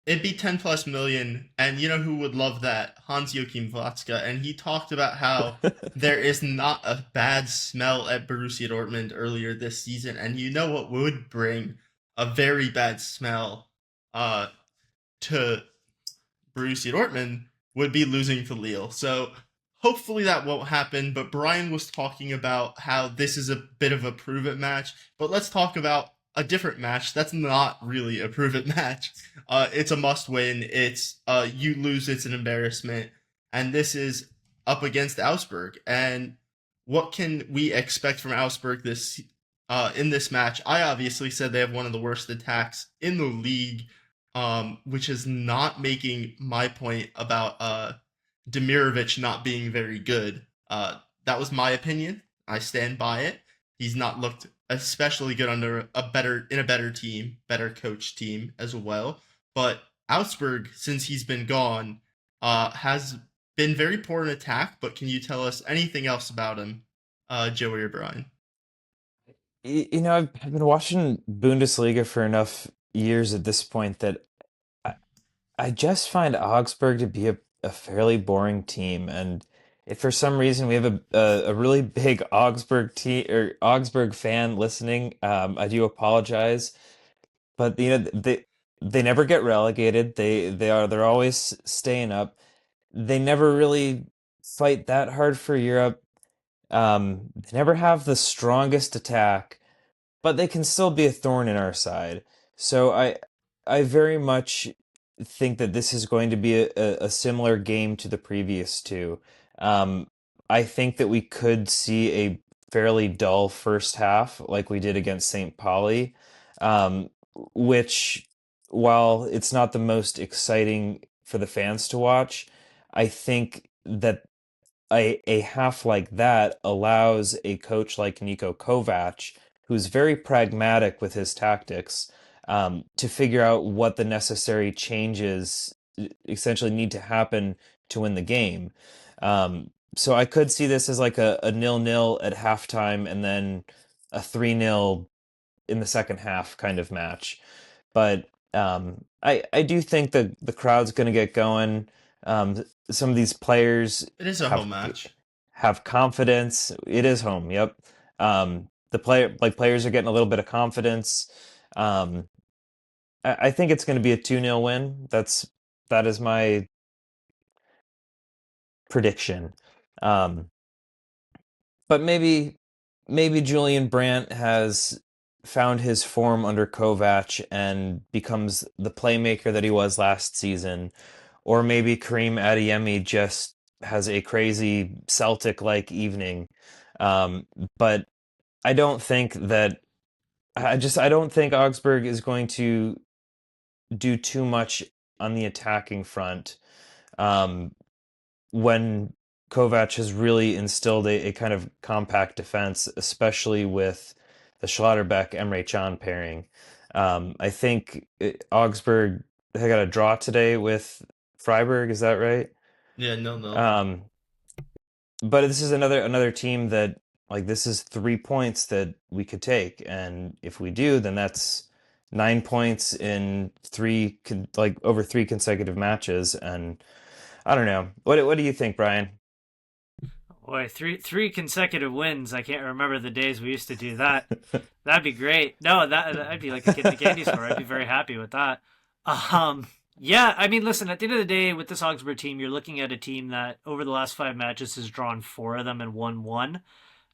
it'd be 10 plus million, and you know who would love that? Hans-Joachim Watzke, and he talked about how there is not a bad smell at Borussia Dortmund earlier this season, and you know what would bring a very bad smell to Borussia Dortmund would be losing to Lille. So hopefully that won't happen, but Brian was talking about how this is a bit of a prove-it match, but let's talk about a different match. That's not really a proven match. It's a must win. It's you lose, it's an embarrassment. And this is up against Augsburg. And what can we expect from Augsburg this in this match? I obviously said they have one of the worst attacks in the league, which is not making my point about Demirovic not being very good. That was my opinion. I stand by it. He's not looked especially good under a better team, better coach team as well. But Augsburg, since he's been gone, has been very poor in attack. But can you tell us anything else about him, Joey or Brian? I've been watching Bundesliga for enough years at this point that I just find Augsburg to be a fairly boring team, and if for some reason we have a really big Augsburg team or Augsburg fan listening, I do apologize. But they never get relegated. They're always staying up. They never really fight that hard for Europe. They never have the strongest attack, but they can still be a thorn in our side. So I very much think that this is going to be a similar game to the previous two. Um, I think that we could see a fairly dull first half like we did against St. Pauli, which, while it's not the most exciting for the fans to watch, I think that a half like that allows a coach like Niko Kovac, who's very pragmatic with his tactics, to figure out what the necessary changes essentially need to happen to win the game. So I could see this as like a 0-0 at halftime and then a 3-0 in the second half kind of match. But I do think that the crowd's going to get going. Some of these players It is a home match. have confidence. It is home. Yep. Players are getting a little bit of confidence. I think it's going to be a 2-0 win. That is my prediction. But maybe Julian Brandt has found his form under Kovac and becomes the playmaker that he was last season. Or maybe Karim Adeyemi just has a crazy Celtic-like evening. But I don't think that I don't think Augsburg is going to do too much on the attacking front when Kovac has really instilled a kind of compact defense, especially with the Schlotterbeck-Emre Can pairing. I think Augsburg, they got a draw today with Freiburg, is that right? Yeah, no. But this is another team that, like, this is 3 points that we could take, and if we do, then that's 9 points in over 3 consecutive matches. And I don't know. What do you think, Brian? Boy, three consecutive wins. I can't remember the days we used to do that. That'd be great. No, that'd be like a kid in the candy store. I'd be very happy with that. Yeah, I mean, listen, at the end of the day, with this Augsburg team, you're looking at a team that over the last 5 matches has drawn 4 of them and won 1.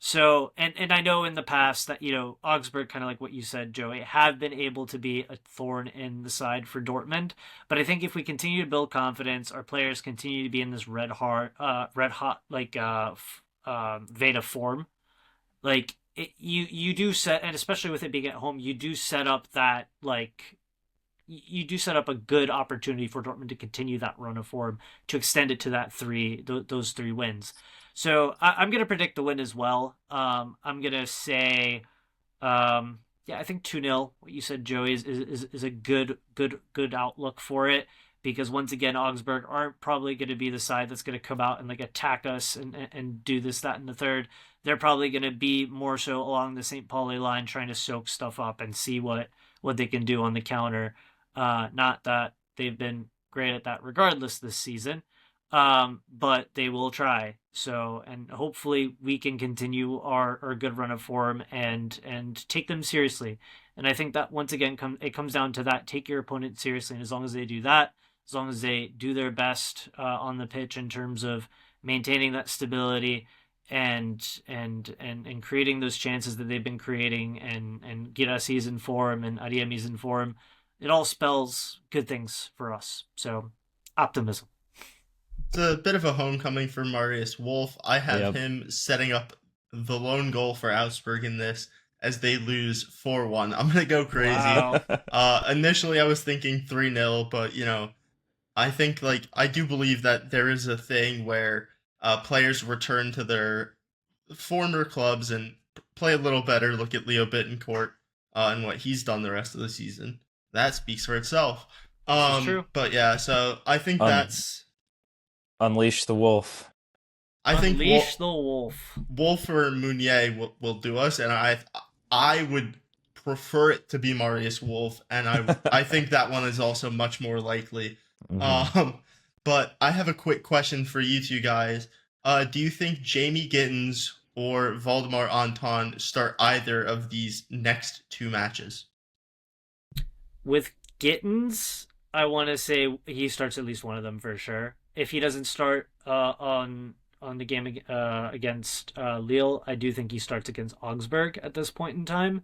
So, and I know in the past that, Augsburg, kind of like what you said, Joey, have been able to be a thorn in the side for Dortmund. But I think if we continue to build confidence, our players continue to be in this red hot, Veda form, like you do set, and especially with it being at home, you do set up that, like, you do set up a good opportunity for Dortmund to continue that run of form, to extend it to those 3 wins. So I'm going to predict the win as well. I'm going to say, I think 2-0. What you said, Joey, is a good outlook for it, because once again, Augsburg aren't probably going to be the side that's going to come out and like attack us and do this, that, and the third. They're probably going to be more so along the St. Pauli line, trying to soak stuff up and see what they can do on the counter. Not that they've been great at that regardless this season. But they will try. So, and hopefully we can continue our good run of form and take them seriously. And I think that once again, it comes down to that: take your opponent seriously. And as long as they do that, as long as they do their best on the pitch in terms of maintaining that stability and creating those chances that they've been creating, and Girassi in form and Adeyemi's in form, it all spells good things for us. So optimism. It's a bit of a homecoming for Marius Wolf. I have Yep. him setting up the lone goal for Augsburg in this as they lose 4-1. I'm going to go crazy. Wow. Initially, I was thinking 3-0, but, I think, I do believe that there is a thing where players return to their former clubs and play a little better. Look at Leo Bittencourt and what he's done the rest of the season. That speaks for itself. This is true. But yeah, so I think that's... Unleash the wolf. I think Unleash the wolf. Wolf or Meunier will do us, and I would prefer it to be Marius Wolf, and I think that one is also much more likely. Mhm. But I have a quick question for you two guys. Do you think Jamie Gittins or Valdemar Anton start either of these next two matches? With Gittins, I want to say he starts at least one of them for sure. If he doesn't start on the game against Lille, I do think he starts against Augsburg at this point in time.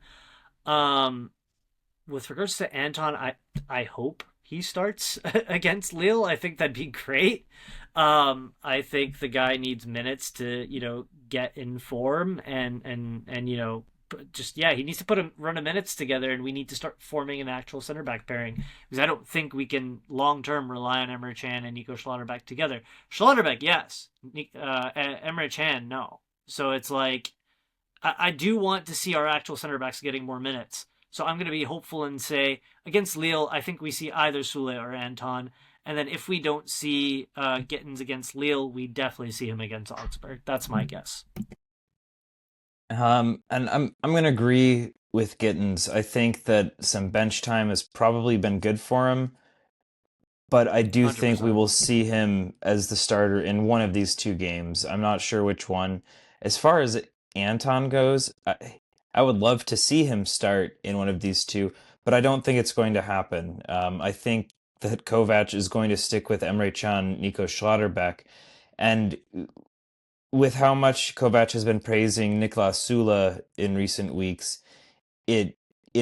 With regards to Anton, I hope he starts against Lille. I think that'd be great. I think the guy needs minutes to get in form and he needs to run a minutes together, and we need to start forming an actual center back pairing, because I don't think we can long term rely on Emre Can and Nico Schlotterbeck together. Schlotterbeck, yes. Emre Can, no. So it's like I do want to see our actual center backs getting more minutes. So I'm going to be hopeful and say against Lille, I think we see either Sule or Anton. And then if we don't see Gittins against Lille, we definitely see him against Augsburg. That's my guess. And I'm gonna agree with Gittins. I think that some bench time has probably been good for him, but I do think we 100%. will see him as the starter in one of these two games. I'm not sure which one. As far as Anton goes, I would love to see him start in one of these two, but I don't think it's going to happen. I think that Kovac is going to stick with Emre Can, Nico Schlotterbeck, and with how much Kovac has been praising Niklas Sula in recent weeks, it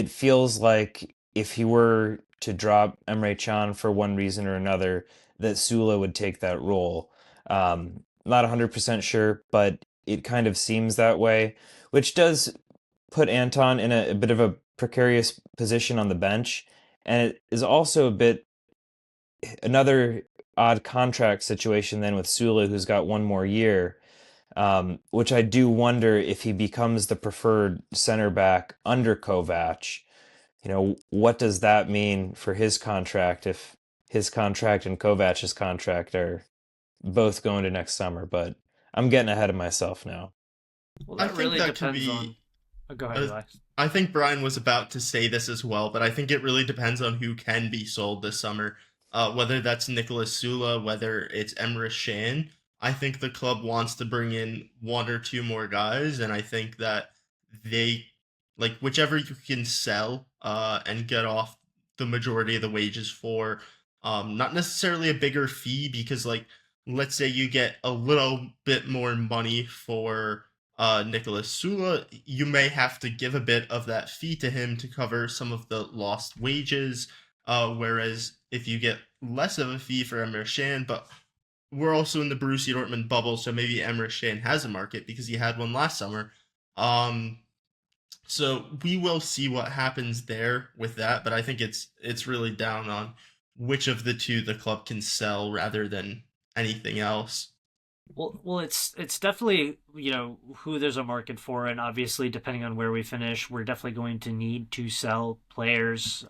feels like if he were to drop Emre Can for one reason or another, that Sula would take that role. Not 100% sure, but it kind of seems that way, which does put Anton in a bit of a precarious position on the bench, and it is also a bit another odd contract situation then with Sula, who's got one more year. Which I do wonder if he becomes the preferred center back under Kovac. What does that mean for his contract if his contract and Kovac's contract are both going to next summer? But I'm getting ahead of myself now. Well, I that think really that could depends be. on. Oh, go ahead, Eli. I think Brian was about to say this as well, but I think it really depends on who can be sold this summer. Whether that's Nicolas Sula, whether it's Emre Can. I think the club wants to bring in one or two more guys, and I think that they, whichever you can sell and get off the majority of the wages for, not necessarily a bigger fee, because, let's say you get a little bit more money for Nicolas Sula, you may have to give a bit of that fee to him to cover some of the lost wages, whereas if you get less of a fee for Emre Can, but we're also in the Borussia Dortmund bubble, so maybe Emre Can has a market because he had one last summer. So we will see what happens there with that, but I think it's really down on which of the two the club can sell rather than anything else. Well, it's definitely who there's a market for, and obviously depending on where we finish, we're definitely going to need to sell players.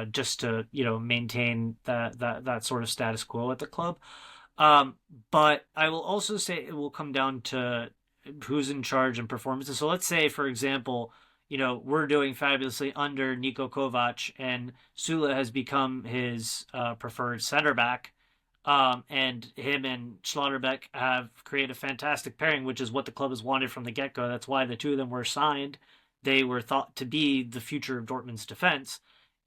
Just to maintain that sort of status quo at the club. But I will also say it will come down to who's in charge and performances. So let's say, for example, we're doing fabulously under Niko Kovac, and Sula has become his preferred center back. And him and Schlotterbeck have created a fantastic pairing, which is what the club has wanted from the get-go. That's why the two of them were signed. They were thought to be the future of Dortmund's defense.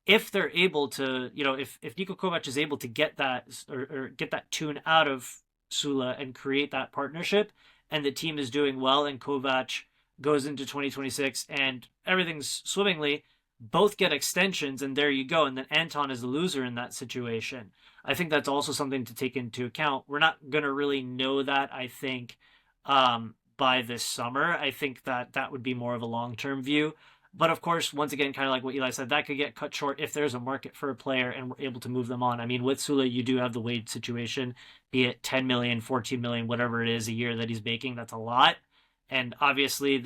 If they're able to, if Niko Kovac is able to get that or get that tune out of Sula and create that partnership, and the team is doing well and Kovac goes into 2026 and everything's swimmingly, both get extensions and there you go. And then Anton is the loser in that situation. I think that's also something to take into account. We're not going to really know that, I think, by this summer. I think that would be more of a long-term view. But of course, once again, kind of like what Eli said, that could get cut short if there's a market for a player and we're able to move them on. I mean, with Sule, you do have the wage situation, be it 10 million, 14 million, whatever it is a year that he's making. That's a lot. And obviously,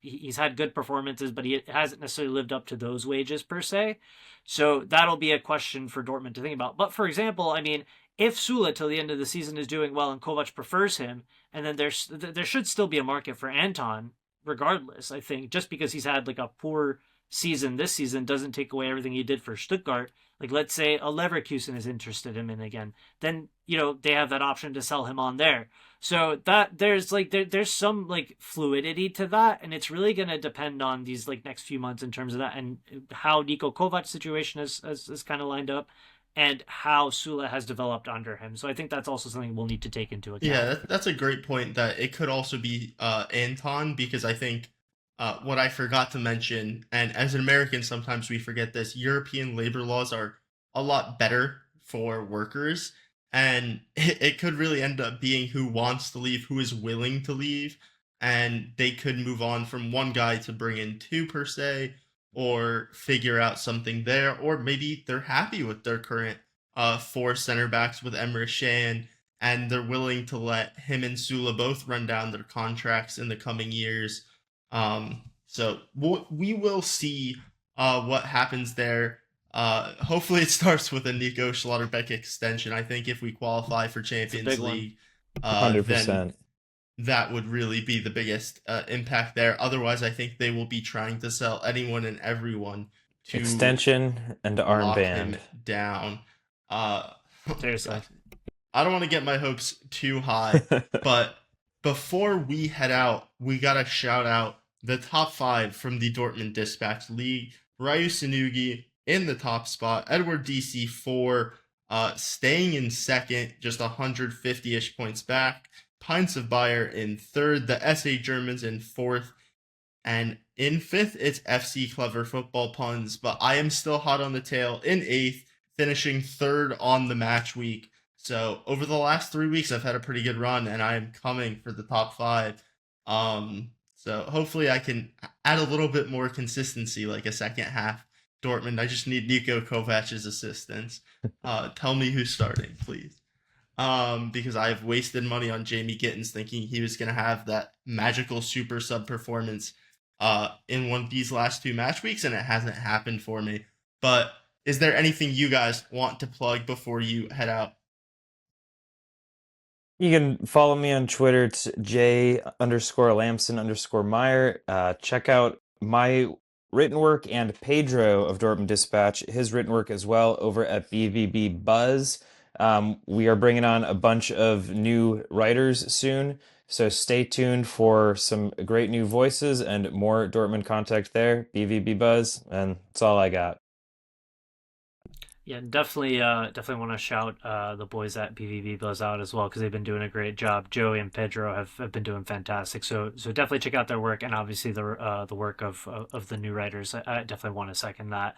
he's had good performances, but he hasn't necessarily lived up to those wages per se. So that'll be a question for Dortmund to think about. But for example, I mean, if Sule till the end of the season is doing well and Kovac prefers him, and then there should still be a market for Anton, regardless, I think, just because he's had like a poor season this season doesn't take away everything he did for Stuttgart. Like, let's say a Leverkusen is interested in him again, then, you know, they have that option to sell him on there. So that there's like, there's some like fluidity to that. And it's really going to depend on these like next few months in terms of that and how Niko Kovac's situation is kind of lined up and how Sule has developed under him. So I think that's also something we'll need to take into account. Yeah, that's a great point that it could also be Anton, because I think what I forgot to mention, and as an American, sometimes we forget this, European labor laws are a lot better for workers, and it could really end up being who wants to leave, who is willing to leave, and they could move on from one guy to bring in two per se, or figure out something there, or maybe they're happy with their current four center backs with Emre Can, and they're willing to let him and Sule both run down their contracts in the coming years. So we will see what happens there. Hopefully it starts with a Nico Schlotterbeck extension. I think if we qualify for Champions League, 100%. then that would really be the biggest impact there. Otherwise, I think they will be trying to sell anyone and everyone to extension and lock armband him down. Seriously. I don't want to get my hopes too high, but before we head out, we got to shout out the top 5 from the Dortmund Dispatch League. Ryu Sunugi in the top spot. Edward DC 4 staying in second, just 150-ish points back. Pints of Bayer in third. The SA Germans in fourth. And in fifth, it's FC Clever Football Puns. But I am still hot on the tail in eighth, finishing third on the match week. So over the last 3 weeks, I've had a pretty good run, and I am coming for the top 5. So hopefully I can add a little bit more consistency, like a second half Dortmund. I just need Niko Kovac's assistance. Tell me who's starting, please. Because I've wasted money on Jamie Gittins thinking he was going to have that magical super sub performance in one of these last 2 match weeks, and it hasn't happened for me. But is there anything you guys want to plug before you head out? You can follow me on Twitter. It's J_Lamson_Meyer. Check out my written work and Pedro of Dortmund Dispatch, his written work as well, over at BVB Buzz. We are bringing on a bunch of new writers soon, so stay tuned for some great new voices and more Dortmund content there. BVB Buzz, and that's all I got. Yeah, definitely want to shout the boys at BVB Buzz out as well, because they've been doing a great job. Joey and Pedro have been doing fantastic. So definitely check out their work, and obviously the work of the new writers. I definitely want to second that.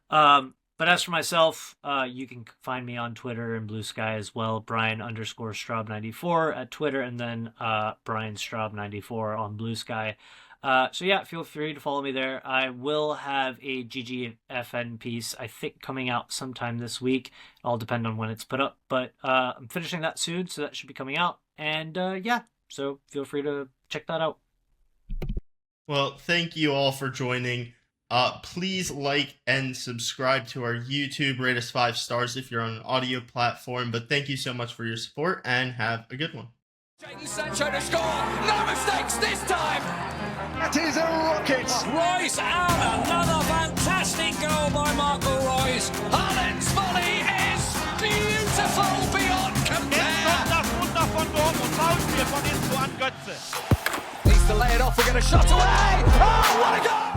But as for myself, you can find me on Twitter and Blue Sky as well, Brian_Straub94 at Twitter, and then Brian Straub94 on Blue Sky. So yeah, feel free to follow me there. I will have a GGFN piece, I think, coming out sometime this week. It'll depend on when it's put up, but I'm finishing that soon, so that should be coming out. And yeah, so feel free to check that out. Well, thank you all for joining. Please like and subscribe to our YouTube. Rate us 5 stars if you're on an audio platform. But thank you so much for your support, and have a good one. Jadon Sancho to score. No mistakes this time. That is a rocket. Royce out. Another fantastic goal by Marco Royce. Haaland's volley is beautiful beyond Jetzt compare. kommt das Wunder von Dortmund. Foulspiel von Inzo an Götze. Needs to lay it off. We're going to shot away. Oh, what a goal!